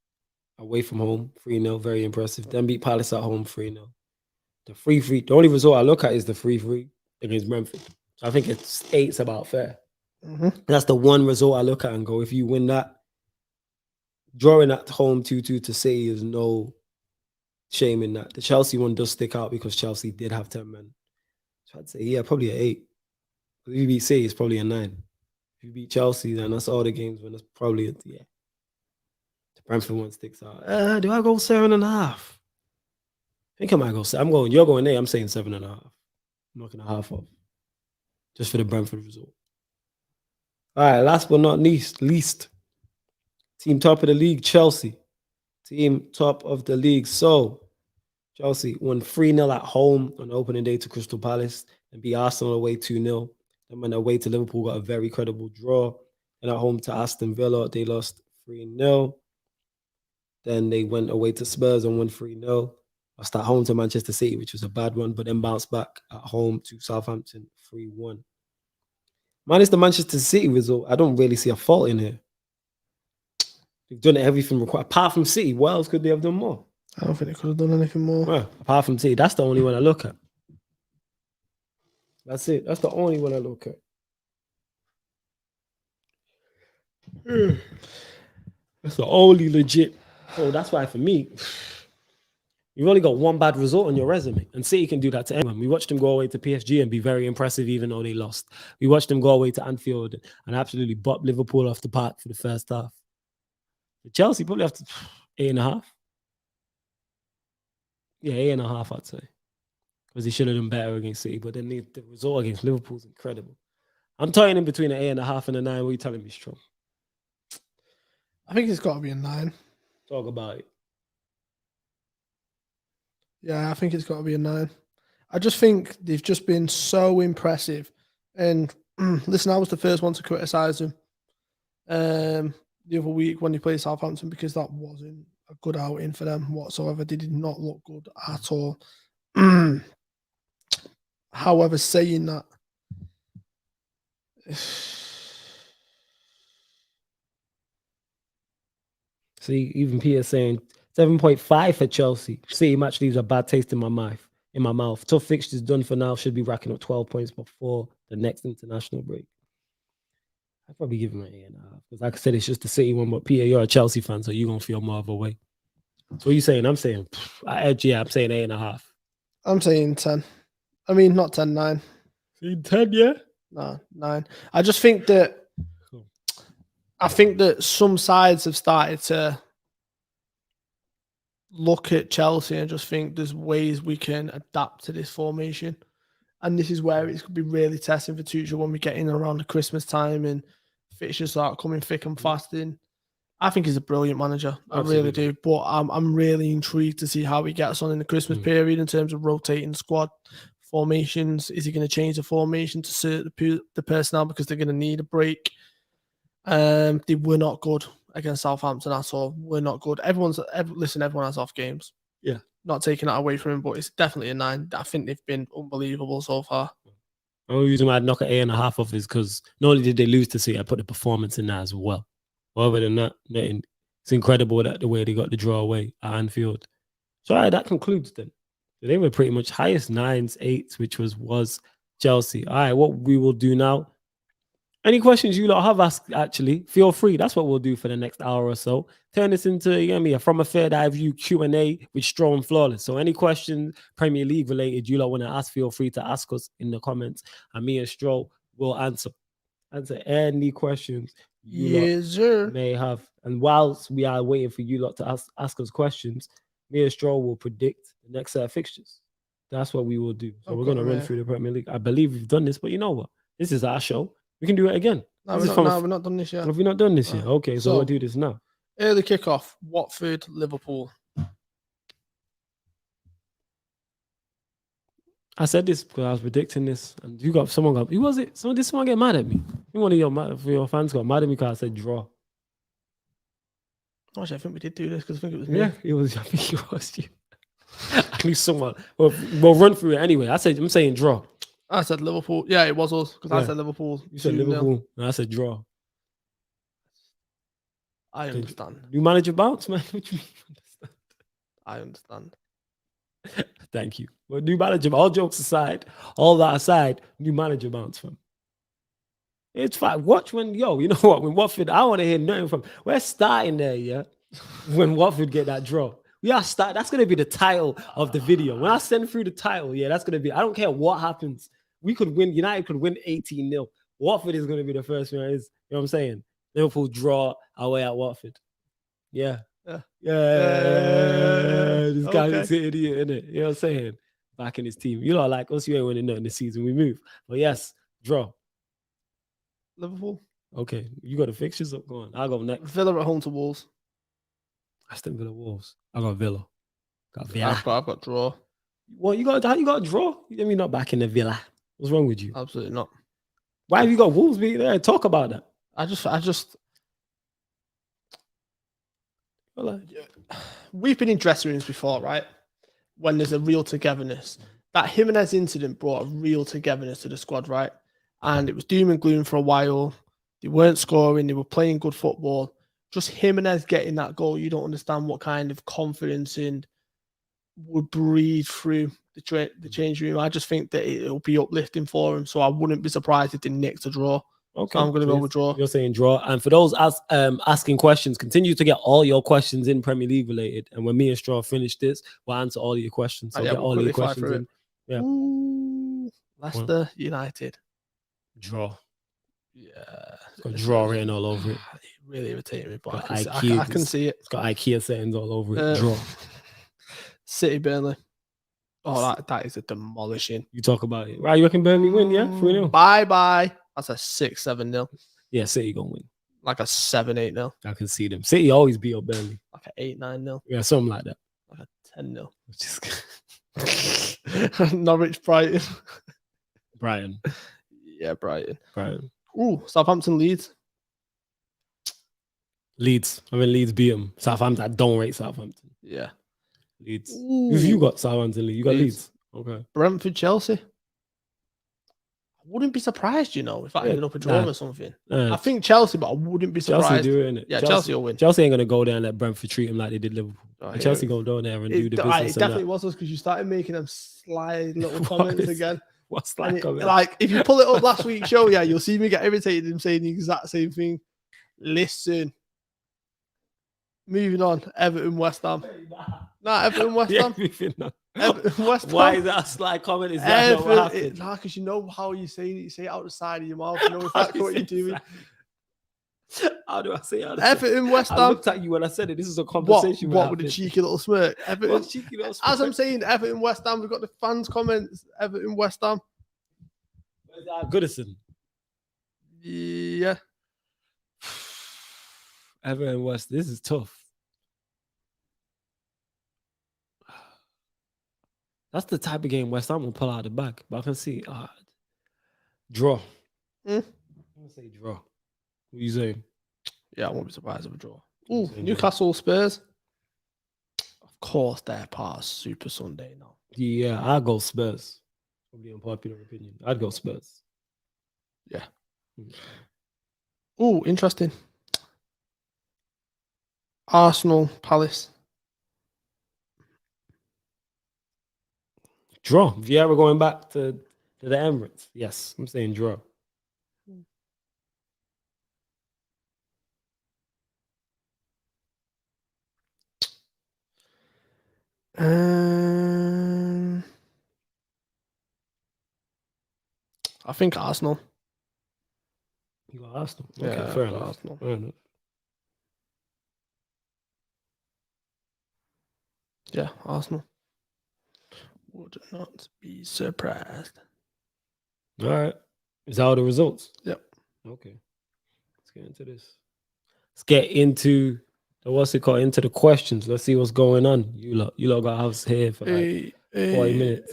away from home 3-0, very impressive. Then beat Palace at home 3-0. The 3-3, the only result I look at is the 3-3 against Brentford. So I think it's about fair. That's the one result I look at and go, if you win that, drawing at home 2-2 to City is no shame in that. The Chelsea one does stick out because Chelsea did have 10 men. So I'd say, yeah, probably an 8. If you beat City, it's probably a 9. If you beat Chelsea, then that's all the games when it's probably the Brentford one sticks out. Do I go 7.5? I think I might go. You're going 8. I'm saying 7.5. I'm knocking a half off. Just for the Brentford result. All right, last but not least. Team top of the league, Chelsea. Team top of the league. So, Chelsea won 3-0 at home on opening day to Crystal Palace and beat Arsenal away 2-0. Then went away to Liverpool, got a very credible draw. And at home to Aston Villa, they lost 3-0. Then they went away to Spurs and won 3-0. Lost at home to Manchester City, which was a bad one, but then bounced back at home to Southampton 3-1. Minus the Manchester City result, I don't really see a fault in here. They've done everything required. Apart from City, what else could they have done more? I don't think they could have done anything more. Well, apart from City, that's the only one I look at. That's it. That's the only one I look at. That's the only legit. So that's why for me, you've only got one bad result on your resume. And City can do that to anyone. We watched them go away to PSG and be very impressive even though they lost. We watched them go away to Anfield and absolutely bop Liverpool off the park for the first half. The Chelsea probably have to 8.5. Yeah, 8.5, I'd say. Because he should have done better against City. But then the result against Liverpool is incredible. I'm toying in between an 8.5 and a 9. What are you telling me, Strong? I think it's got to be a 9. Talk about it. Yeah, I think it's got to be a 9. I just think they've just been so impressive. And listen, I was the first one to criticise them the other week when they played Southampton because that wasn't a good outing for them whatsoever. They did not look good at all. However, saying that, see, even Peter saying 7.5 for Chelsea. City match leaves a bad taste in my mouth. Tough fixtures done for now. Should be racking up 12 points before the next international break. I'd probably give him an 8.5 because, like I said, it's just the City one. But Peter, you're a Chelsea fan, so you're gonna feel more of a way. So what are you saying? I'm saying, I'm saying 8.5. I'm saying 10. I mean, not 10, 9. Saying 10, yeah? No, 9. I just think that some sides have started to look at Chelsea and just think there's ways we can adapt to this formation. And this is where it's going to be really testing for Tuchel when we get in around the Christmas time and fixtures start coming thick and fast in. I think he's a brilliant manager. Absolutely. I really do. But I'm really intrigued to see how he gets on in the Christmas period in terms of rotating squad formations. Is he going to change the formation to suit the personnel because they're going to need a break? They were not good against Southampton at all. We're not good. Everyone has off games. Yeah. Not taking that away from him, but it's definitely a 9. I think they've been unbelievable so far. The only reason why I'd knock an 8.5 off is because not only did they lose to City, I put the performance in that as well. Other than that, it's incredible that the way they got the draw away at Anfield. So all right, that concludes then. So they were pretty much highest 9s, 8s, which was Chelsea. All right, what we will do now. Any questions you lot have asked, actually, feel free. That's what we'll do for the next hour or so. Turn this into, a From a Third Eye View Q&A with Straw and Flawless. So any questions, Premier League related, you lot want to ask, feel free to ask us in the comments. And me and Straw will answer any questions you lot may have. And whilst we are waiting for you lot to ask us questions, me and Straw will predict the next set of fixtures. That's what we will do. So we're going to run through the Premier League. I believe we've done this, but you know what? This is our show. We can do it again. No, we're not done this yet. Have we not done this yet? Okay, so we'll do this now. Early kickoff, Watford, Liverpool. I said this because I was predicting this, and you got someone got. Who was it? Someone get mad at me. One of your fans got mad at me because I said draw. Actually, I think we did do this because I think it was me. Yeah, it was. I think it was you. I knew someone. Well, we'll run through it anyway. I'm saying draw. I said Liverpool. Yeah, it was us because I said Liverpool. You said 2-0. Liverpool, and I said draw. I understand. New manager bounce, man. What do you mean? I understand. Thank you. Well, new manager. All jokes aside, all that aside, new manager bounce from. It's fine. Watch when you know what? When Watford, I want to hear nothing from. We're starting there, yeah. When Watford get that draw, we are start. That's gonna be the title of the video. When I send through the title, yeah, that's gonna be. I don't care what happens. We could win. United could win 18-0. Watford is gonna be the first one. Is you know what I'm saying? Liverpool draw away at Watford. Yeah. This guy is an idiot, isn't it? You know what I'm saying? Back in his team. You know, like us, you ain't winning nothing this season. We move. But yes, draw. Liverpool. Okay. You got the fixtures up going. I'll go next. Villa at home to Wolves. Aston Villa Wolves. I got Villa. Got Villa. I've got draw. What you got? How you got a draw? You mean not back in the Villa? What's wrong with you? Absolutely not. Why have you got Wolves being there? Talk about that. I just we've been in dressing rooms before, right? When there's a real togetherness. That Jimenez incident brought a real togetherness to the squad, right? And it was doom and gloom for a while. They weren't scoring. They were playing good football. Just Jimenez getting that goal, you don't understand what kind of confidence and would breathe through the change room. I just think that it'll be uplifting for him. So I wouldn't be surprised if they nicked a draw. Okay, so I'm going to go with draw. You're saying draw. And for those asking questions, continue to get all your questions in Premier League related. And when me and Straw finish this, we'll answer all of your questions. So get all of your questions in. Yeah. Ooh, Leicester United. Draw. Yeah. It's got draw written all over it. It really irritated me, but I can see it. It's got IKEA settings all over it. Draw. City Burnley. Oh, that is a demolishing. You talk about it. Right, you reckon Burnley win, yeah? 3-0. Bye. That's a 6-7-0. Yeah, City gonna win. Like a 7-8-0. I can see them. City always beat up Burnley. Like a 8-9-0. Yeah, something like that. Like a 10-0. Norwich, Brighton. Brighton. Yeah, Brighton. Ooh, Southampton, Leeds. Leeds. I mean, Leeds beat them. Southampton. I don't rate Southampton. Yeah. Leeds. Who've you got? Southampton, Leeds. You got Leeds. Okay. Brentford, Chelsea. I wouldn't be surprised, if I ended up a draw or something. I think Chelsea, but I wouldn't be surprised. Chelsea do it, innit? Yeah, Chelsea will win. Chelsea ain't gonna go there and let Brentford treat them like they did Liverpool. Chelsea gonna go there and do the business. It definitely was us because you started making them sly little comments again. What's that comment? Like, if you pull it up last week's show, yeah, you'll see me get irritated and saying the exact same thing. Listen. Moving on. Everton, West Ham. Everton, West Ham. Everton, West Ham. Why is that a sly comment? Is that not what happened? Because you know how you say it. You say it out the side of your mouth. You know exactly what you're doing. How do I say it? Everton, West Ham. I looked at you when I said it. This is a conversation. What with a cheeky little smirk? Everton. Cheeky little smirk? As I'm saying, Everton, West Ham. We've got the fans' comments. Everton, West Ham. Where's that Goodison? Yeah. Everton, West. This is tough. That's the type of game West Ham will pull out the bag. But I can see draw. I'm gonna say draw. What you saying? Yeah, I won't be surprised if a draw. Ooh, Newcastle, Spurs. Of course, they're part of Super Sunday now. Yeah, I'll go Spurs. Probably unpopular opinion. I'd go Spurs. Yeah. Ooh, interesting. Arsenal, Palace. Draw. Vieira going back to the Emirates. Yes, I'm saying draw. I think Arsenal. You got Arsenal. Okay, Yeah, fair enough. Arsenal. Fair enough. Yeah, Arsenal. Would not be surprised. All right. Is that all the results? Yep. Okay. Let's get into this. Let's get into what's it called? Into the questions. Let's see what's going on. You lot got house here for like 40 minutes.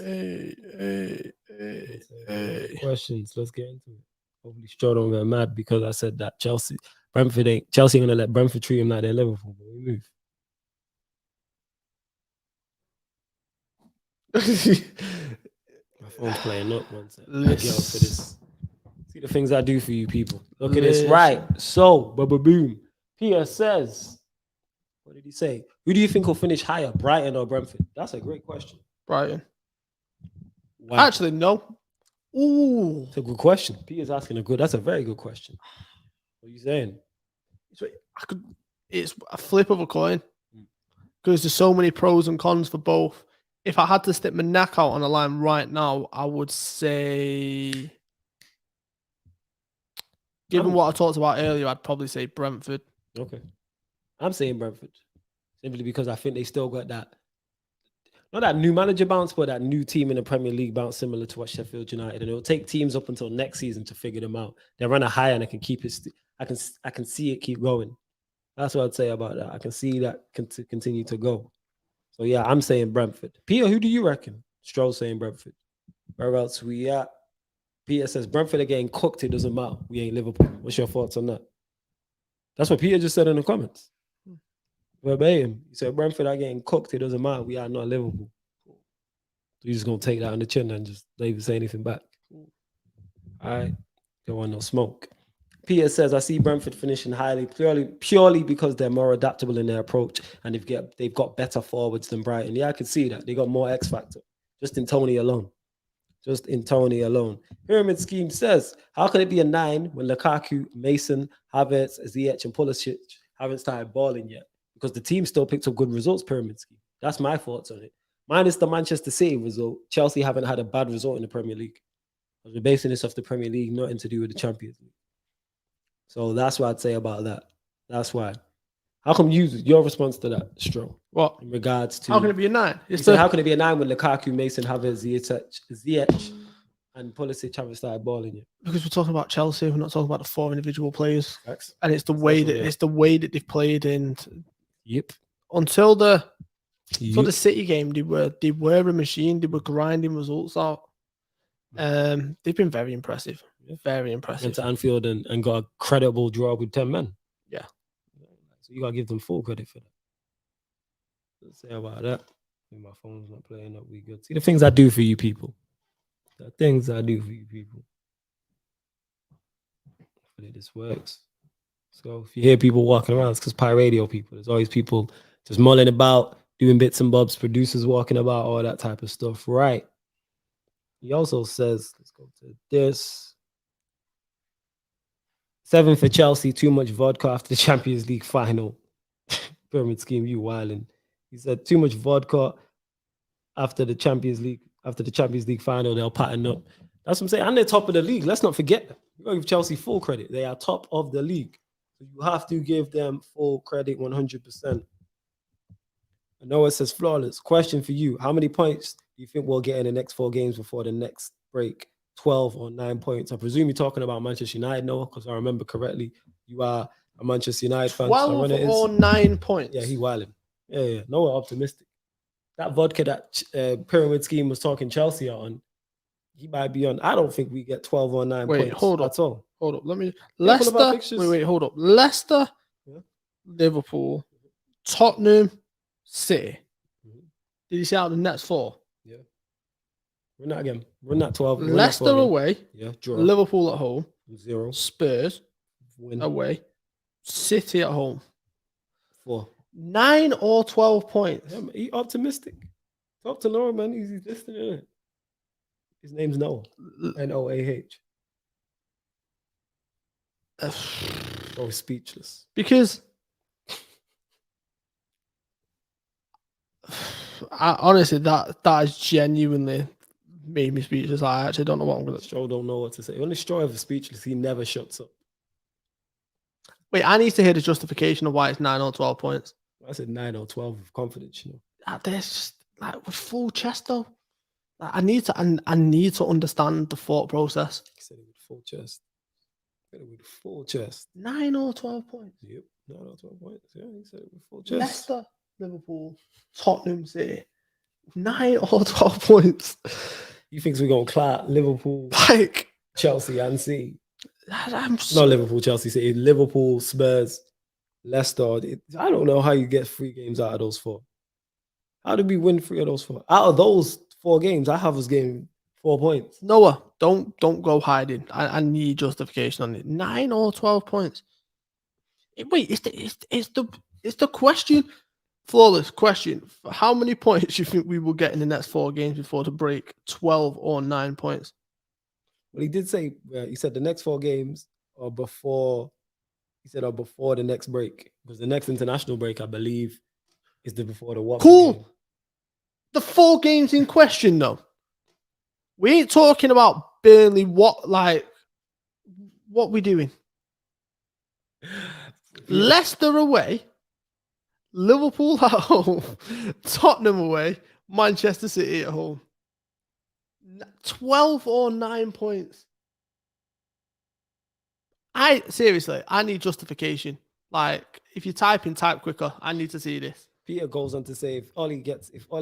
Hey. Questions. Let's get into it. Hopefully, Stroh don't get mad because I said that Chelsea ain't gonna let Brentford treat him like they're Liverpool. But we move. My phone's playing up. One sec. I get up for this. See the things I do for you people. Look at this. Right. So, boom. Peter says, what did he say? Who do you think will finish higher, Brighton or Brentford? That's a great question. Brighton. Why? Actually, no. Ooh. It's a good question. Peter's asking that's a very good question. What are you saying? It's a flip of a coin because there's so many pros and cons for both. If I had to stick my neck out on the line right now, I would say, given what I talked about earlier, I'd probably say Brentford. Okay. I'm saying Brentford simply because I think they still got that, not that new manager bounce, but that new team in the Premier League bounce similar to what Sheffield United. And it'll take teams up until next season to figure them out. They run a high and I can keep it. I can see it keep going. That's what I'd say about that. I can see that continue to go. So yeah, I'm saying Brentford. Peter, who do you reckon? Stroll saying Brentford. Where else we at? Peter says Brentford are getting cooked. It doesn't matter. We ain't Liverpool. What's your thoughts on that? That's what Peter just said in the comments. Verbatim. He said Brentford are getting cooked. It doesn't matter. We are not Liverpool. So you're just gonna take that on the chin and just not even say anything back. All right. Don't want no smoke. Peter says, I see Brentford finishing highly purely because they're more adaptable in their approach and they've got better forwards than Brighton. Yeah, I can see that. They got more X factor. Just in Tony alone. Pyramid Scheme says, how can it be a 9 when Lukaku, Mason, Havertz, Ziyech, and Pulisic haven't started balling yet? Because the team still picked up good results, Pyramid Scheme. That's my thoughts on it. Minus the Manchester City result, Chelsea haven't had a bad result in the Premier League. We're basing this off the Premier League, nothing to do with the Champions League. So that's what I'd say about that. That's why. How come your response to that, Stroh? What? In regards to... How can it be a 9? How can it be a 9 when Lukaku, Mason, Havertz, Ziyech, and Pulisic haven't started balling yet? Because we're talking about Chelsea, we're not talking about the 4 individual players. Facts. And it's the way that they've played in. Yep. Until the City game, they were a machine. They were grinding results out. They've been very impressive. Very impressive. Went to Anfield and got a credible draw with 10 men. Yeah. So you got to give them full credit for that. Let's say about that. My phone's not playing up. We good. See the things I do for you people. The things I do for you people. Hopefully this works. So if you hear people walking around, it's because Pi Radio people. There's always people just mulling about, doing bits and bobs, producers walking about, all that type of stuff. Right. He also says, let's go to this. 7 for Chelsea, too much vodka after the Champions League final. Pyramid Scheme, you wildin'. He said too much vodka after the Champions League final, they'll pattern up. That's what I'm saying. And they're top of the league. Let's not forget that. You gotta give Chelsea full credit. They are top of the league. So you have to give them full credit 100%. I know it says flawless. Question for you. How many points do you think we'll get in the next 4 games before the next break? 12 or 9 points. I presume you're talking about Manchester United, Noah, because I remember correctly, you are a Manchester United fan. 12 or 9 points. Yeah, he wilding. Yeah. Noah optimistic. That vodka that Pyramid Scheme was talking Chelsea on, he might be on. I don't think we get 12 or 9 points. Hold up. That's all. Hold up. Let me. Leicester. Hold up. Leicester, Liverpool, Tottenham, City. Did you see out the next 4? Yeah. Run that again. Run that 12. Leicester away. Yeah. Draw. Liverpool at home. 0. Spurs Win. away. City at home. 4. 9 or 12 points. Yeah, he optimistic. Talk to Noah, man. He's listening, isn't it? His name's Noah. Noah. Oh, speechless. Because honestly, that has genuinely made me speechless. I actually don't know what I'm going to. Stroh don't know what to say. Only Stroh ever speechless. He never shuts up. Wait, I need to hear the justification of why it's 9 or 12 points. I said 9 or 12 with confidence. You know, there's just like with full chest though. Like, I need to understand the thought process. He said it with full chest. He said it with full chest. 9 or 12 points. Yep, 9 or 12 points. Yeah, he said it with full chest. Leicester, Liverpool, Tottenham, City. 9 or 12 points. You think we're gonna clap Liverpool, Like, Chelsea, and City? I'm so, Not Liverpool, Chelsea, City. Liverpool, Spurs, Leicester. I don't know how you get 3 games out of those 4. How did we win 3 of those 4? Out of those 4 games, I have us getting 4 points. Noah, don't go hiding. I need justification on it. 9 or 12 points. Wait, it's the question. Flawless question. How many points do you think we will get in the next 4 games before to break 12 or 9 points? Well, he did say, he said the next 4 games are before, he said are before the next break. Because the next international break, I believe, is before the Watford Cool. game. The 4 games in question, though. We ain't talking about Burnley. What we doing? Leicester away, Liverpool at home, Tottenham away, Manchester City at home. 12 or 9 points. I need justification. Like, if you type quicker. I need to see this. Peter goes on to say, if Ollie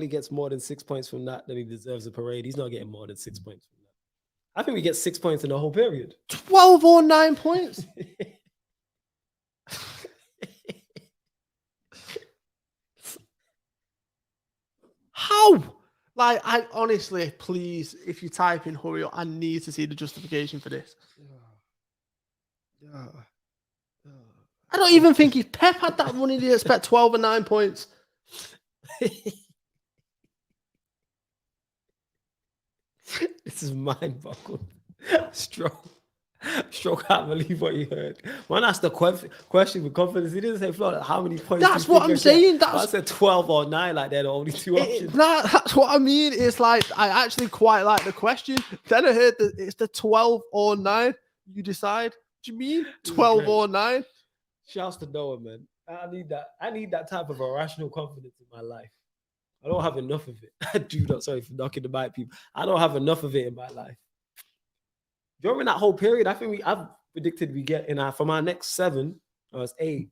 gets more than 6 points from that, then he deserves a parade. He's not getting more than 6 points from that. I think we get 6 points in the whole period. 12 or 9 points. How? Like, I honestly, please, if you type in, hurry up. I need to see the justification for this. I don't even think if Pep had that money, he'd expect 12 or 9 points. This is mind-boggling. Stroke can't believe what you heard. Man asked the question with confidence. He didn't say, Flo, how many points? That's what I'm saying. I said 12 or 9, like they're the only 2 options. That's what I mean. It's like, I actually quite like the question. Then I heard that it's the 12 or 9. You decide. Do you mean 12 or 9? Shouts to Noah, man. I need that. I need that type of irrational confidence in my life. I don't have enough of it. I do not. Sorry for knocking the mic, people. I don't have enough of it in my life. During that whole period, I think I've predicted we get from our next 7 or it's 8,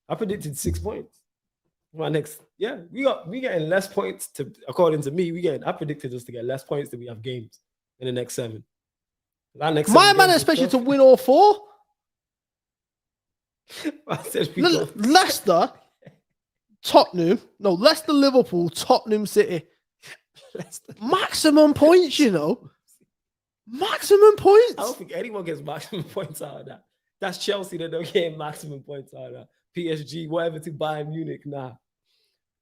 I predicted 6 points. My next, we getting less points according to me. I predicted us to get less points than we have games in the next 7. My man expects you to win all 4. I said Leicester, Leicester, Liverpool, Tottenham, City. Maximum points, you know. Maximum points. I don't think anyone gets maximum points out of that. That's Chelsea that don't get maximum points out of that. PSG, whatever, to Bayern Munich. Nah,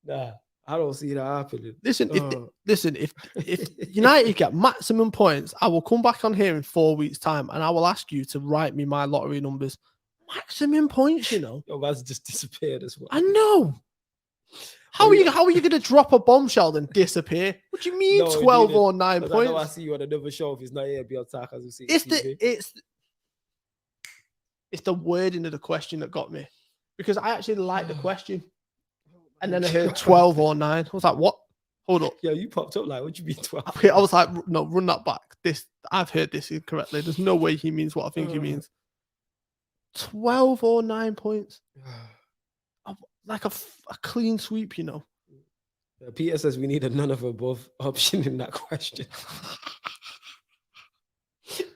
I don't see that happening. Listen, if United get maximum points, I will come back on here in 4 weeks' time and I will ask you to write me my lottery numbers. Maximum points, you know. Your man's just disappeared as well. I know. How are you going to drop a bombshell and disappear? What do you mean 12 or 9 points? I know I see you on another show. If he's not here, be on talk as we see. It's the wording of the question that got me, because I actually liked the question, and then I heard 12 or 9. I was like, what? Hold up. Yeah, you popped up like, what do you mean 12? I was like, no, run that back. I've heard this incorrectly. There's no way he means what I think he means. 12 or 9 points. Like a clean sweep, you know. Peter says we need a none of above option in that question.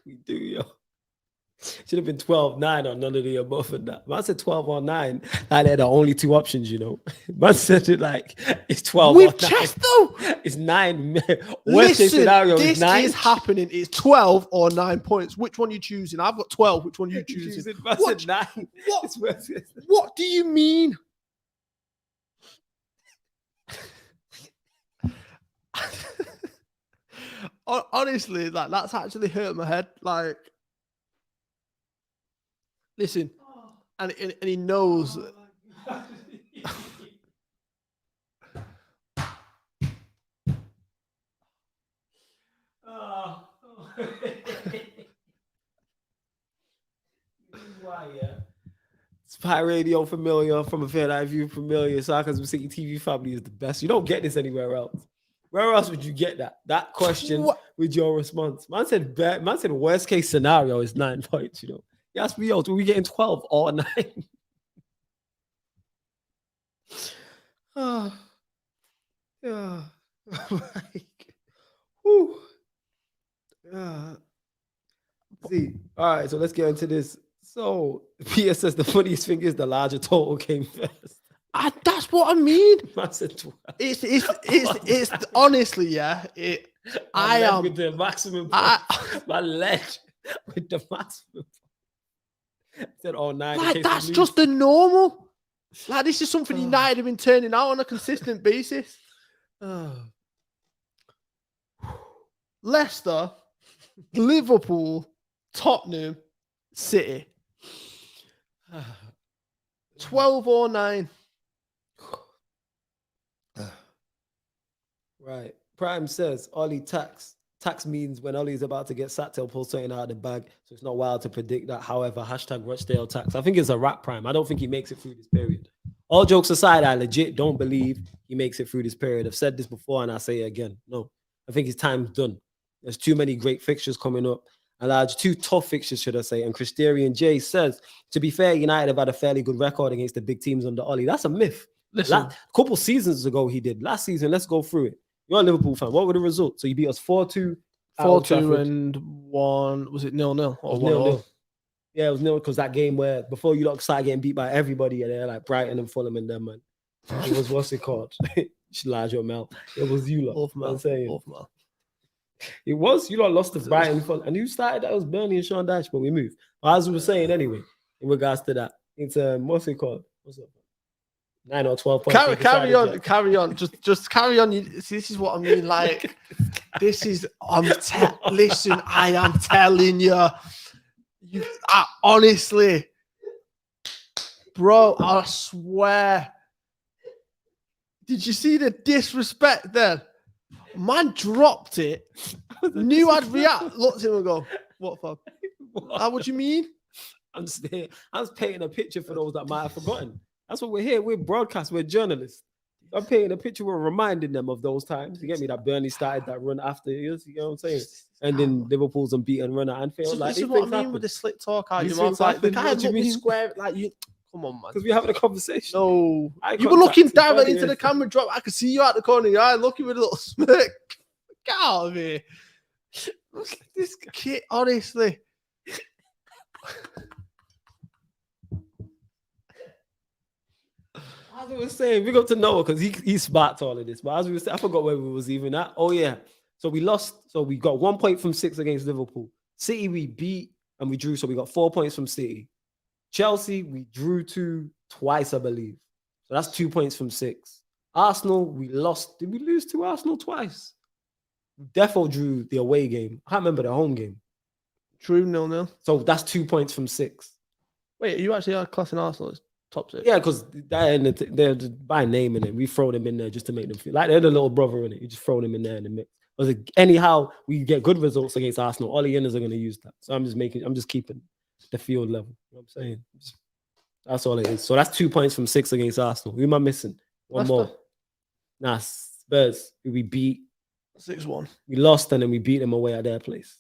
We do, yo. Should have been 12, 9 or none of the above and that. Man said 12 or 9. Like they're the only 2 options, you know. Man said it like it's 12 with or 9. chest though. It's 9. Worst case scenario this is 9. is happening. It's 12 or 9 points. Which one are you choosing? I've got 12. Which one are you choosing? Man said 9. What do you mean? Honestly, that's actually hurt my head. Like, listen, and he knows. Why, yeah. Spy Radio familiar, from a fair eye view familiar. Sarcasm City TV family is the best. You don't get this anywhere else. Where else would you get that question with your response? Man said worst case scenario is 9 points, you know. You ask me else, we getting 12 or 9? Yeah. Like, whew. See, all right, so let's get into this. So Peter says the funniest thing is the larger total came first. That's what I mean. Man said 12. It's honestly, yeah. I led am with the maximum. My ledge with the maximum. I said all 9. in like case that's we lose. just the normal. Like this is something United have been turning out on a consistent basis. Leicester, Liverpool, Tottenham, City. 12 or 9. Right. Prime says Ollie tax. Tax means when Ollie's about to get sacked, he'll pull something out of the bag. So it's not wild to predict that. However, hashtag Rochdale tax. I think it's a rap Prime. I don't think he makes it through this period. All jokes aside, I legit don't believe he makes it through this period. I've said this before and I say it again. No, I think his time's done. There's too many great fixtures coming up. And large 2 tough fixtures, should I say. And Christerian J says, to be fair, United have had a fairly good record against the big teams under Ollie. That's a myth. Listen, A couple seasons ago he did. Last season, let's go through it. You're a Liverpool fan. What were the results? So you beat us 4-2. 4-2 and 1. Was it 0-0 or 1-0? Yeah, it was 0 because that game where before you lot started getting beat by everybody and they're like Brighton and Fulham and them, man. It was what's it called? Large your mouth. It was you lot. I'm saying. It was you lot lost to Brighton and Fulham. And who started that? It was Burnley and Sean Dyche, but we moved. But as we were saying anyway, in regards to that, it's what's it called? What's up? 9 or 12 points. Carry on. Just carry on. This is what I mean. Like, this is. Listen, I am telling you. Honestly, bro, I swear. Did you see the disrespect there? Man dropped it. Knew I'd react. Looked at him and go, "What fuck? What do you mean?" I was painting a picture for those that might have forgotten. That's what we're here. We're broadcast. We're journalists. I'm painting a picture. We're reminding them of those times. You get me? That Burnley started that run after years. You know what I'm saying? And then Liverpool's unbeaten run at Anfield. So like this is what I mean with the slick talk out your mouth. Like the guy looked me square. Like you, come on, man. Because we're having a conversation. No, you were looking directly into the camera. Drop. I could see you out the corner of your eye, looking with a little smirk. Get out of here. Look at this kid. Honestly. As we were saying, we got to Noah because he sparked all of this. But as we were saying, I forgot where we was even at. Oh, yeah. So we lost. So we got 1 point from 6 against Liverpool. City, we beat and we drew. So we got 4 points from City. Chelsea, we drew 2 twice, I believe. So that's 2 points from 6. Arsenal, we lost. Did we lose to Arsenal twice? Defo drew the away game. I can't remember the home game. Drew 0-0. So that's 2 points from 6. Wait, you actually are classing Arsenal as top 6? Yeah, because they're by name in it. We throw them in there just to make them feel like they're the little brother in it. You just throw them in there in the mix. Anyhow, we get good results against Arsenal. All the inners are going to use that. So I'm just keeping the field level. You know what I'm saying? That's all it is. So that's 2 points from 6 against Arsenal. Who am I missing? One more. Nah, Spurs, who we beat. 6-1. We lost and then we beat them away at their place.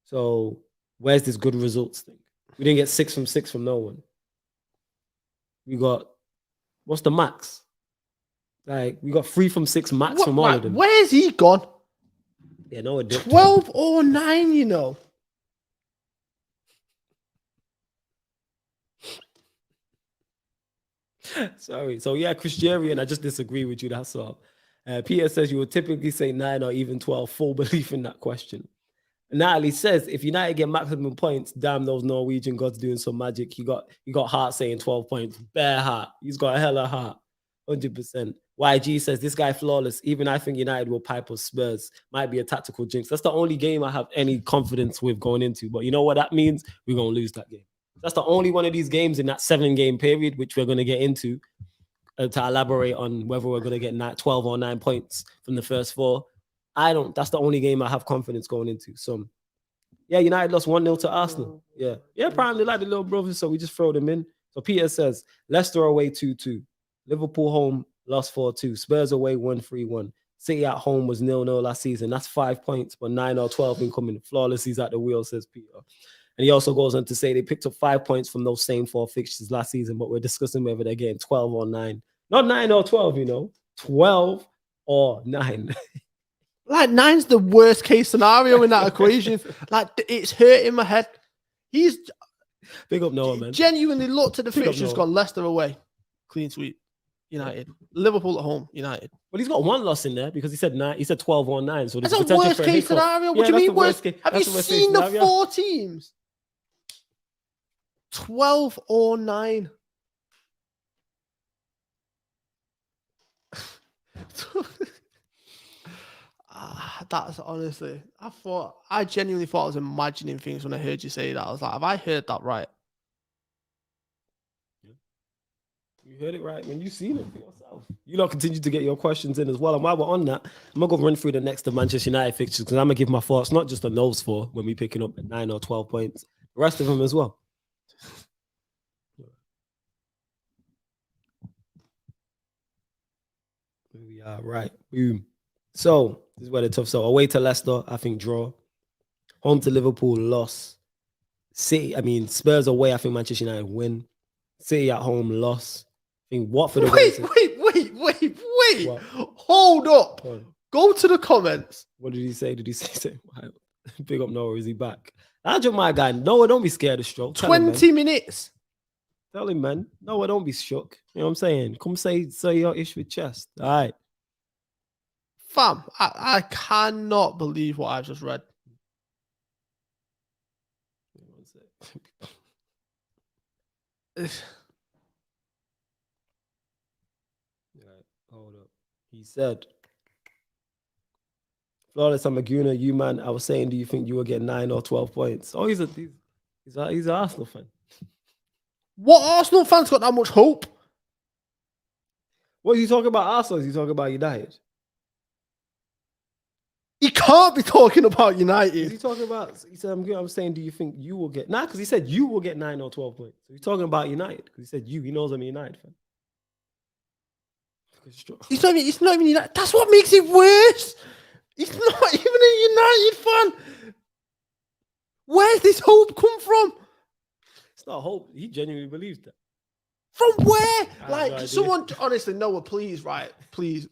So where's this good results thing? We didn't get 6 from 6 from no one. We got, what's the max? Like, we got 3 from 6 max from all of them. Where's he gone? Yeah, no, 12 or 9, you know. Sorry. So, yeah, Christian, I just disagree with you. That's all. Peter says you would typically say 9 or even 12. Full belief in that question. Natalie says, if United get maximum points, damn those Norwegian gods doing some magic. You got Hart saying 12 points. Bare Hart. He's got a hella heart. 100%. YG says, this guy flawless. Even I think United will pipe us Spurs. Might be a tactical jinx. That's the only game I have any confidence with going into. But you know what that means? We're going to lose that game. That's the only one of these games in that 7-game period, which we're going to get into to elaborate on whether we're going to get 12 or 9 points from the first 4. That's the only game I have confidence going into. So, yeah, United lost 1-0 to Arsenal. Yeah, primarily like the little brothers, so we just throw them in. So Peter says, Leicester away 2-2. Liverpool home lost 4-2. Spurs away 1-3-1. City at home was 0-0 last season. That's 5 points, but 9 or 12 incoming. Flawless, he's at the wheel, says Peter. And he also goes on to say they picked up 5 points from those same 4 fixtures last season, but we're discussing whether they're getting 12 or 9. Not 9 or 12, 12 or 9. Like 9's the worst case scenario in that equation. Like it's hurting my head. He's Big up Noah, man. genuinely looked at the Big up fixtures, Noah. gone Leicester away, clean sweep, United. Liverpool at home, United. Well, he's got one loss in there because he said 9. He said 12 or 9. So there's That's a potential worst for a case hiccup. scenario. What Yeah, do you that's mean the worst? case- Have you that's the worst case seen the scenario. 4 teams? 12 or 9. That's honestly, I genuinely thought I was imagining things when I heard you say that. I was like, have I heard that right? You heard it right when you seen it for yourself. You lot continue to get your questions in as well. And while we're on that, I'm gonna go run through the next of Manchester United fixtures because I'm gonna give my thoughts not just on those 4 when we picking up at 9 or 12 points, the rest of them as well. Here we are, right? Boom. So this is where the tough. So away to Leicester, I think draw. Home to Liverpool, loss. Spurs away, I think Manchester United win. City at home, loss. I think Watford away. Wait. What? Hold up. Hold on. Go to the comments. What did he say? Did he say big up Noah? Is he back? That's my guy. Noah, don't be scared of stroke. Tell him, 20 minutes. Tell him, man. Noah, don't be shook. You know what I'm saying? Come say your issue with chest. All right. Fam, I cannot believe what I've just read. Right, hold up. He said, Flawless Amaguna, you man, I was saying, do you think you will get 9 or 12 points? Oh, he's an Arsenal fan. What Arsenal fans got that much hope? What is he talking about Arsenal? Is he talking about United? He can't be talking about Is United. he talking about? He said, I'm saying, do you think you will get? Nah, because he said you will get 9 or 12 points. So he's talking about United because he said you. He knows I'm a United fan. It's not even United. That's what makes it worse. He's not even a United fan. Where's this hope come from? It's not hope. He genuinely believes that. From where? have Like, no idea. someone, honestly, Noah, please, right? Please.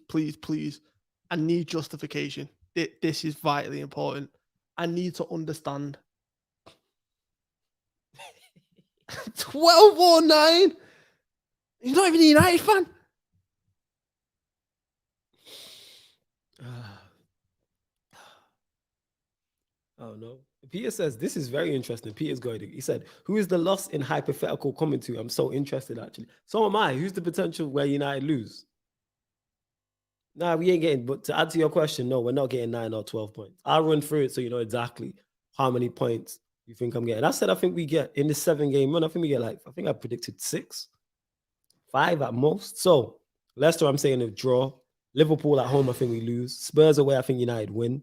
I need justification. This is vitally important. I need to understand. 12 or 9? He's not even a United fan. Oh no. Peter says this is very interesting. Peter's going to, he said, who is the loss in hypothetical coming to? I'm so interested actually. So am I. Who's the potential where United lose? Nah, we ain't getting, but to add to your question, no, we're not getting 9 or 12 points. I'll run through it so you know exactly how many points you think I'm getting. I said I think we get in this 7-game run, I think we get I think I predicted 6, 5 at most. So Leicester, I'm saying a draw. Liverpool at home, I think we lose. Spurs away, I think United win.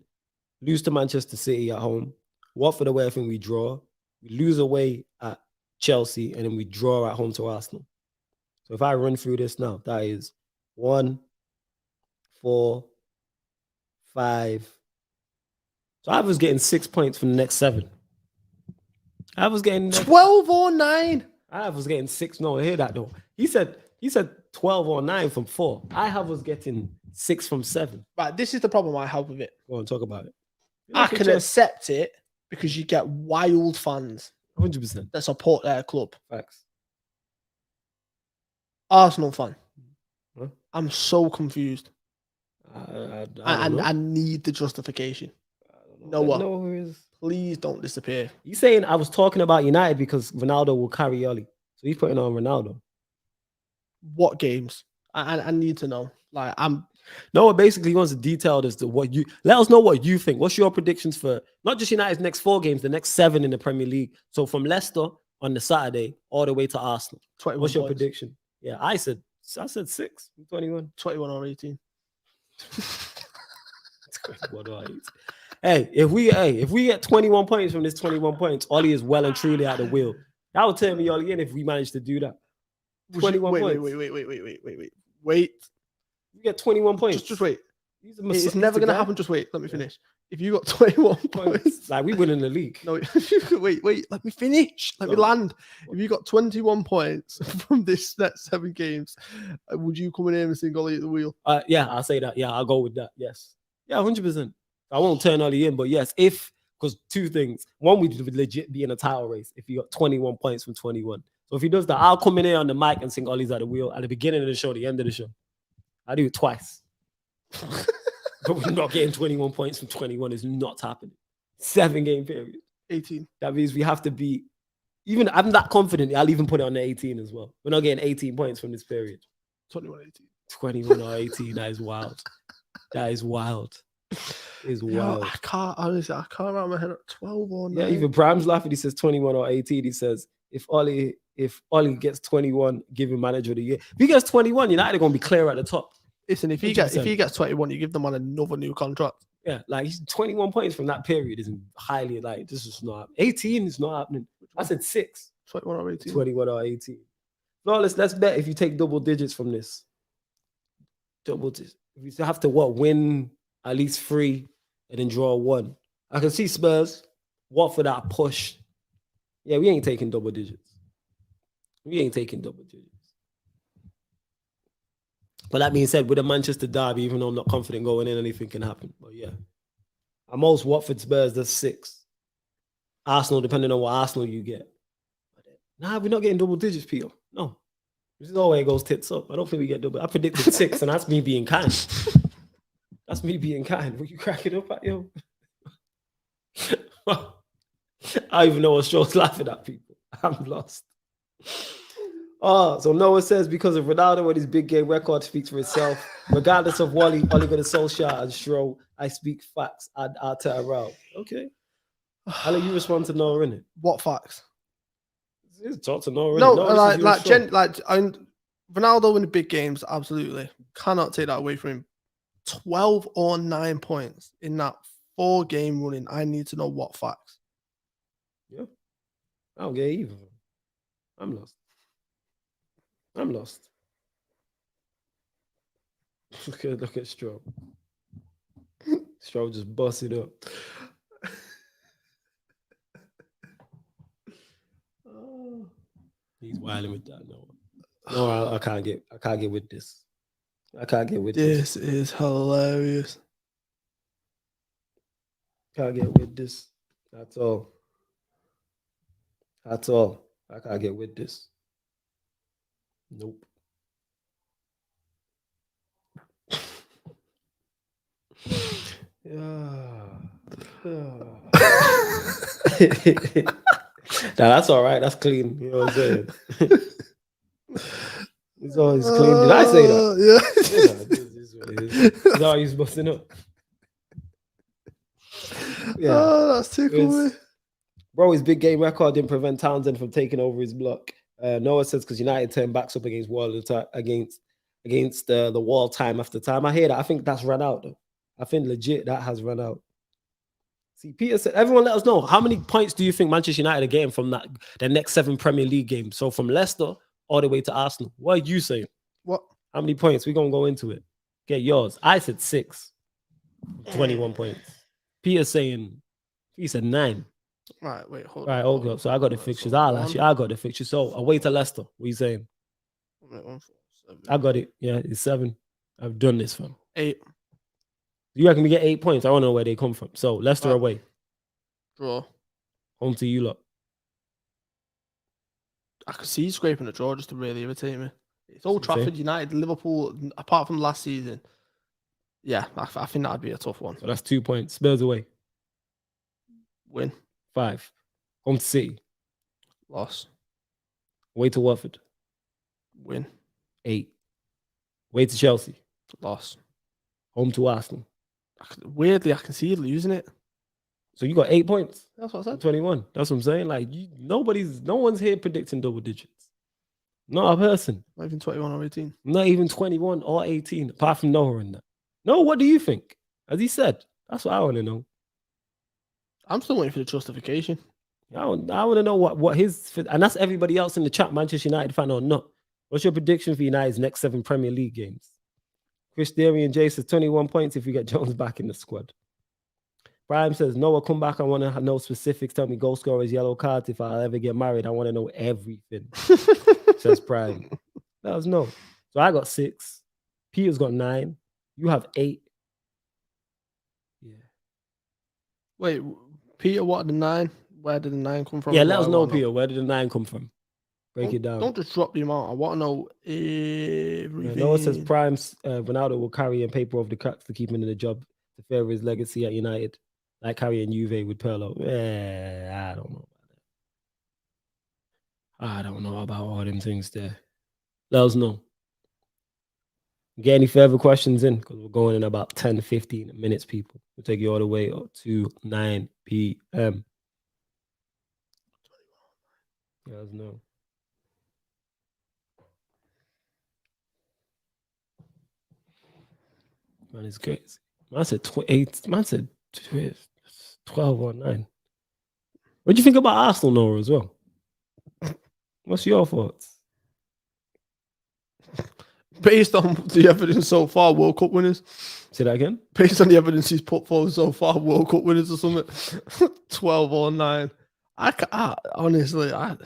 Lose to Manchester City at home. Watford away, I think we draw. We lose away at Chelsea, and then we draw at home to Arsenal. So if I run through this now, that is 1, 4, 5. So I was getting 6 points from the next 7. I was getting 12 or 9. I was getting 6. No, hear that though. He said 12 or 9 from 4. I was getting 6 from 7. Right, this is the problem I have with it. Go on, talk about it. I can accept it because you get wild fans 100% that support their club. facts. Arsenal fan. Huh? I'm so confused. I I need the justification. Noah, please don't disappear. He's saying I was talking about United because Ronaldo will carry early. So he's putting on Ronaldo. What games? I need to know. Like, Noah basically wants to detail as to what you let us know what you think. What's your predictions for not just United's next 4 games, the next 7 in the Premier League? So from Leicester on the Saturday all the way to Arsenal. 21 What's your points. prediction? Yeah, I said 6, 21. 21 or 18. Hey, if we get 21 points from this 21 points, Ollie is well and truly at the wheel. That would turn me Ollie in if we manage to do that. 21 points. Wait. You get 21 points. Just wait. It's It's never going to happen. Just wait. Let me finish. If you got 21 points, like we win in the league. No, wait. Let me finish. Let me land. If you got 21 points from this next 7 games, would you come in here and sing Ollie at the wheel? Yeah, I'll say that. Yeah, I'll go with that. Yes. Yeah, 100%. I won't turn Ollie in, but yes, because two things. One, we'd legit be in a title race if he got 21 points from 21. So if he does that, I'll come in here on the mic and sing Ollie's at the wheel at the beginning of the show, the end of the show. I do it twice. But we're not getting 21 points from 21. It's not happening. 7-game period. 18. That means we have to be, even I'm that confident, I'll even put it on the 18 as well. We're not getting 18 points from this period. 21, 18. 21 or 18. That is wild. That is wild. Is wild. I can't wrap my head up. 12 or 9. Yeah, even Prime's laughing. He says 21 or 18. He says, if Ollie gets 21, give him manager of the year. If he gets 21, United are going to be clear at the top. Listen, if he gets 21, you give them on another new contract. Yeah, like he's 21 points from that period is highly like this is not 18 is not happening. I said 6. 21 or 18. 21 or 18. No, let's bet if you take double digits from this. Double digits. If you have to win at least 3 and then draw 1. I can see Spurs. Watford that push. Yeah, we ain't taking double digits. We ain't taking double digits. But that being said, with a Manchester derby, even though I'm not confident going in, anything can happen. But yeah. At most, Watford Spurs, that's 6. Arsenal, depending on what Arsenal you get. Nah, we're not getting double digits, Peter. No. This is always goes tits up. I don't think we get double. I predicted 6, and that's me being kind. That's me being kind. Were you cracking up at, yo? I don't even know what show's laughing at people. I'm lost. Oh, so Noah says because of Ronaldo and his big game record speaks for itself. Regardless of Wally, Ole Gunnar Solskjaer and Schro, I speak facts and Arteta around. Okay. I'll let you respond to Noah, innit? What facts? Talk to Noah, No, innit? Ronaldo in the big games, absolutely. Cannot take that away from him. 12 or 9 points in that 4-game running. I need to know what facts. Yeah. I don't get either. I'm lost. Look at Stroh. Stroh just busted up. He's wilding with that. No, I can't get with this. I can't get with this. This is hilarious. Can't get with this. That's all. I can't get with this. Nope. That's all right. That's clean. You know what I'm saying? It's always clean. Did I say that? Yeah. This is what it is. That's how he's busting up. Yeah. Oh, that's too cool. Bro, his big game record didn't prevent Townsend from taking over his block. Noah says because United turned backs up against against the wall time after time. I hear that. I think that's run out though. I think legit that has run out. See, Peter said, everyone let us know how many points do you think Manchester United are getting from the next 7 Premier League games? So from Leicester all the way to Arsenal. What are you saying? What? How many points? We're gonna go into it. Get yours. I said 6. 21 points. Peter's saying he said 9. Right, wait, hold on. Right, okay. So I got the fixtures. So I got the fixtures. So away to Leicester. What are you saying? 1, 4, 7. I got it. Yeah, it's 7. I've done this, fam. 8. You reckon we get 8 points? I don't know where they come from. So Leicester away. Draw. Home to you lot. I could see you scraping a draw just to really irritate me. It's Old Trafford, United, Liverpool, apart from last season. Yeah, I think that'd be a tough one. So that's 2 points. Spurs away. Win. 5. Home to City. Loss. Away to Watford. Win. 8. Away to Chelsea. Loss. Home to Arsenal. Weirdly, I can see you losing it. So you got 8 points. That's what I said. 21. That's what I'm saying. Like no one's here predicting double digits. Not a person. Not even 21 or 18. Not even 21 or 18. Apart from Noah and that. No, what do you think? As he said, that's what I want to know. I'm still waiting for the justification. I want to know what his, and that's everybody else in the chat, Manchester United fan or not. What's your prediction for United's next 7 Premier League games? Chris Derry and Jay says 21 points if we get Jones back in the squad. Prime says, Noah, come back. I want to know specifics. Tell me goal scorers, yellow cards. If I ever get married, I want to know everything. Says Prime. Let us know. So I got 6. Peter's got 9. You have 8. Yeah. Wait, Peter, what are the 9? Where did the 9 come from? Yeah, is let what us I know, wanna Peter. Where did the 9 come from? Break it down. Don't just drop the amount. I want to know Yeah, everything. Noah says Prime Ronaldo will carry and paper over the cracks to keep him in the job to further his legacy at United, like carrying Juve with Pirlo. I don't know about that. I don't know about all them things there. Let us know. Get any further questions in because we're going in about 10 15 minutes, people. We'll take you all the way up to 9 p.m. Let us know. Man, it's crazy. Man said 8. Man said 12 or 9. What do you think about Arsenal, Nora, as well? What's your thoughts? Based on the evidence so far, World Cup winners. Say that again? Based on the evidence he's put forward so far, World Cup winners or something. 12 or 9. Honestly, 12.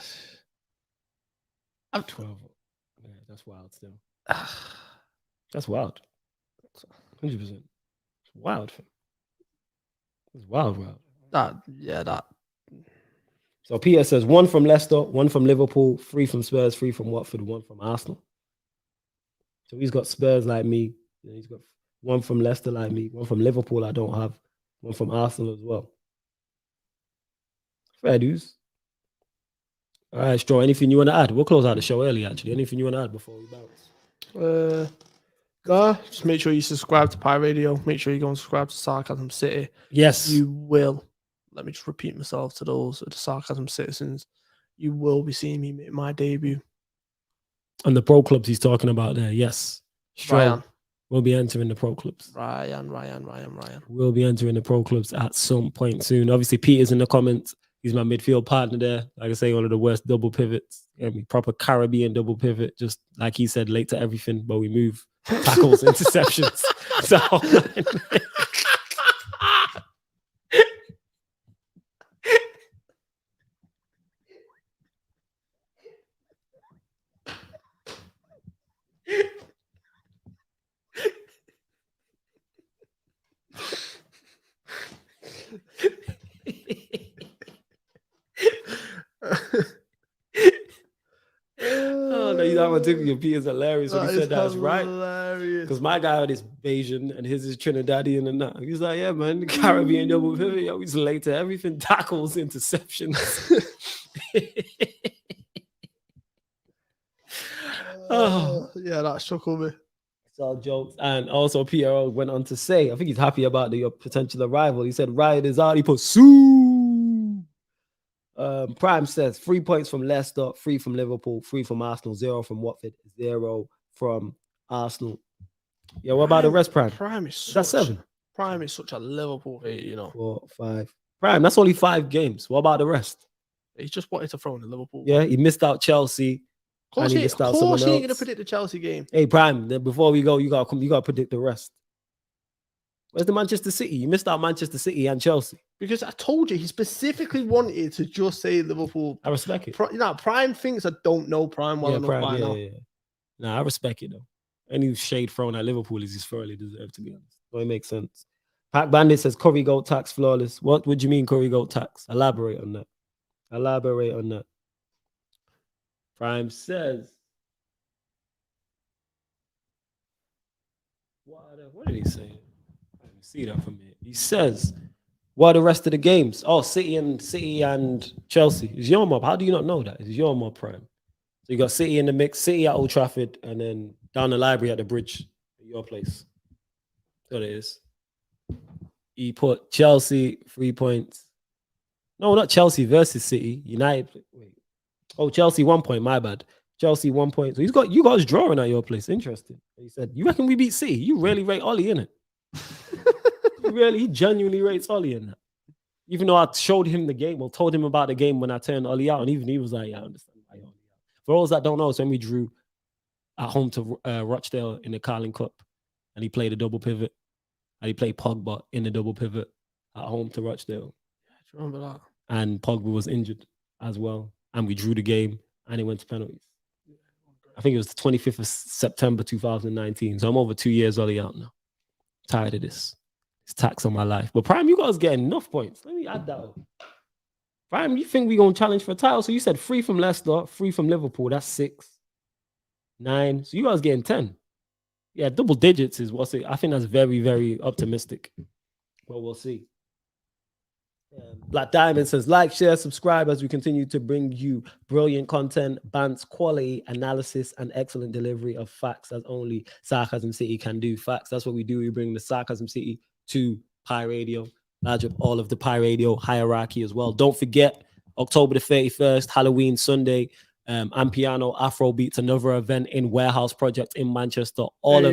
Yeah, that's wild still. That's wild. 100%. It's wild. It's wild. That. So Peter says 1 from Leicester, 1 from Liverpool, 3 from Spurs, 3 from Watford, 1 from Arsenal. So he's got Spurs like me. He's got 1 from Leicester like me, 1 from Liverpool I don't have, 1 from Arsenal as well. Fair dues. All right, Straw, anything you want to add? We'll close out the show early, actually. Anything you want to add before we bounce? Just make sure you subscribe to Pie Radio. Make sure you go and subscribe to Sarcasm City. Yes. You will. Let me just repeat myself to those the Sarcasm citizens. You will be seeing me make my debut. And the pro clubs he's talking about there, yes. Straw. Ryan. We'll be entering the pro clubs. Ryan. We'll be entering the pro clubs at some point soon. Obviously, Peter's in the comments. He's my midfield partner there. Like I say, one of the worst double pivots. Proper Caribbean double pivot. Just like he said, late to everything, but we move. Tackles, interceptions. So, oh no, that one took you. Peter's hilarious when he said that's right. Because my guy is Bayesian and his is Trinidadian and that. He's like, yeah, man, Caribbean double pivot. Yo, he's late to everything. Tackles, interceptions. Yeah, that shook me. It's all jokes. And also, Pierre went on to say, I think he's happy about the potential arrival. He said, Riot is out. He put Sue. Prime says 3 points from Leicester, 3 from Liverpool, 3 from Arsenal, 0 from Watford, 0 from Arsenal. Yeah, what about the rest, Prime? Prime is That's 7. Prime is such a Liverpool hate, you know. 4, 5. Prime, that's only 5 games. What about the rest? He just wanted to throw in the Liverpool. Yeah, he missed out Chelsea. Of course, he ain't going to predict the Chelsea game. Hey, Prime, before we go, you got to predict the rest. Where's the Manchester City? You missed out Manchester City and Chelsea. Because I told you, he specifically wanted to just say Liverpool. I respect it. Prime thinks I don't know Prime well enough by now. Yeah. Nah, I respect it, though. Any shade thrown at Liverpool is thoroughly deserved, to be honest. So it makes sense. Pack Bandit says Curry Goat tax flawless. What would you mean Curry Goat tax? Elaborate on that. Prime says, what did he say? I didn't see that from here. He says, what are the rest of the games? Oh, City and Chelsea. It's your mob. How do you not know that? It's your mob, Prime. So you got City in the mix, City at Old Trafford, and then down the library at the bridge at your place. That's what it is. He put Chelsea 3 points. No, not Chelsea versus City. United. Wait. Oh, Chelsea 1 point. My bad. Chelsea 1 point. So you guys drawing at your place. Interesting. He said, you reckon we beat City? You really rate Ollie, innit? He genuinely rates Ollie in that. Even though I showed him the game or told him about the game when I turned Ollie out, and even he was like, yeah, I understand why Ollie out. For those that don't know, it's when we drew at home to Rochdale in the Carling Cup, and he played a double pivot, and he played Pogba in the double pivot at home to Rochdale. Yeah, do you remember that? And Pogba was injured as well, and we drew the game, and it went to penalties. I think it was the 25th of September 2019. So I'm over 2 years Ollie out now. Tired of this. It's tax on my life. But Prime, you guys getting enough points. Let me add that up. Prime, you think we're going to challenge for a title? So you said 3 from Leicester, 3 from Liverpool. That's 6, 9. So you guys getting 10. Yeah, double digits is what's it. I think that's very, very optimistic. Well, we'll see. Black Diamond says, like, share, subscribe as we continue to bring you brilliant content, bants, quality, analysis, and excellent delivery of facts as only Sarcasm City can do. Facts, that's what we do. We bring the Sarcasm City to Pi Radio, large up all of the Pi Radio hierarchy as well. Don't forget, October the 31st, Halloween Sunday, Ampiano Afro Beats, another event in Warehouse Project in Manchester. All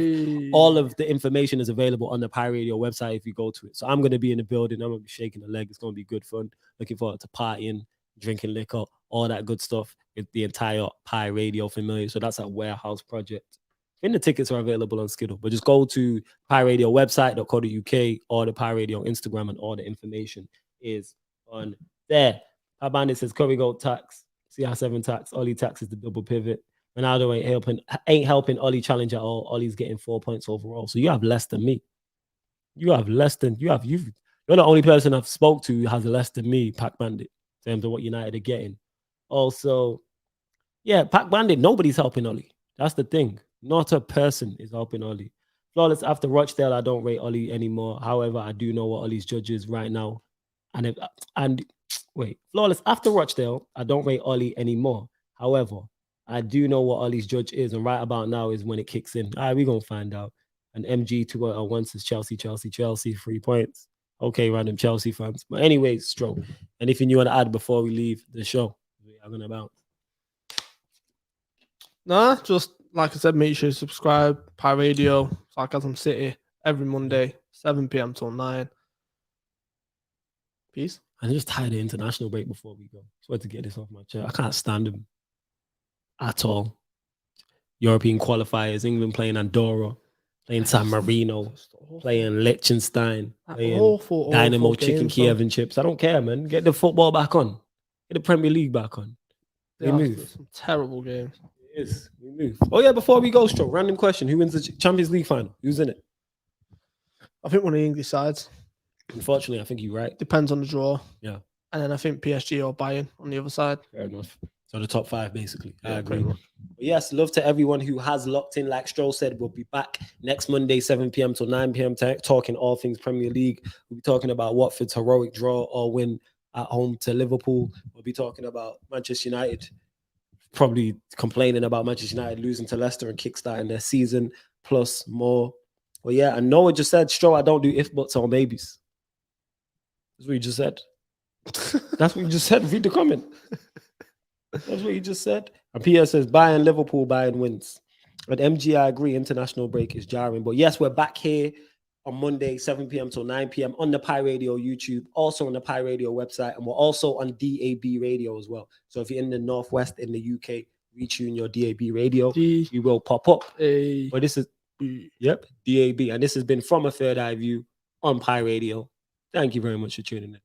of the information is available on the Pi Radio website if you go to it. So I'm going to be in the building. I'm going to be shaking the leg. It's going to be good fun. Looking forward to partying, drinking liquor, all that good stuff with the entire Pi Radio family. So that's at Warehouse Project. And the tickets are available on Skiddle, but just go to Pi Radio website.co.uk or the Pi Radio Instagram, and all the information is on there. Pi Bandit says Curry Gold tax. CR7 tax, Ollie tax is the double pivot. Ronaldo ain't helping Ollie challenge at all. Ollie's getting 4 points overall. So you have less than me. You're the only person I've spoke to who has less than me, Pac Bandit, in terms of what United are getting. Also, yeah, Pac Bandit, nobody's helping Ollie. That's the thing. Not a person is helping Ollie. Flawless after Rochdale, I don't rate Ollie anymore. However, I do know what Ollie's judge is right now. Flawless after Rochdale, I don't rate Ollie anymore. However, I do know what Ollie's judge is, and right about now is when it kicks in. All right, we're gonna find out. And MG 201 says Chelsea, 3 points. Okay, random Chelsea fans. But anyways, Stroke. Anything you want to add before we leave the show? We are gonna bounce. Nah, just like I said, make sure you subscribe. Pi Radio, Sarcasm City, every Monday, 7 p.m. till 9. Peace. And just tired of international break before we go. Just wanted to get this off my chest. I can't stand them at all. European qualifiers, England playing Andorra, playing San Marino, playing Liechtenstein, playing Dynamo Chicken Kiev and Chips. I don't care, man. Get the football back on. Get the Premier League back on. We move. Some terrible games. It is. We move. Oh, yeah, before we go, Stroke, random question. Who wins the Champions League final? Who's in it? I think one of the English sides. Unfortunately, I think you're right. Depends on the draw. Yeah. And then I think PSG or Bayern on the other side. Fair enough. So the top 5, basically. Yeah, I agree. But yes, love to everyone who has locked in. Like Stroll said, we'll be back next Monday, 7 p.m. till 9 p.m. talking all things Premier League. We'll be talking about Watford's heroic draw or win at home to Liverpool. We'll be talking about Manchester United, probably complaining about Manchester United losing to Leicester and kickstarting their season, plus more. Well, yeah, and Noah just said, Stroll, I don't do if, buts, or maybes. That's what you just said. That's what you just said. Read the comment. That's what you just said. And Pierre says, Bayern, Liverpool, Bayern wins. At MG, I agree, international break is jarring. But yes, we're back here on Monday, 7 p.m. till 9 p.m. on the Pi Radio YouTube, also on the Pi Radio website, and we're also on DAB Radio as well. So if you're in the Northwest, in the UK, retune your DAB Radio. You will pop up. But this is, DAB. And this has been From a Third Eye View on Pi Radio. Thank you very much for tuning in.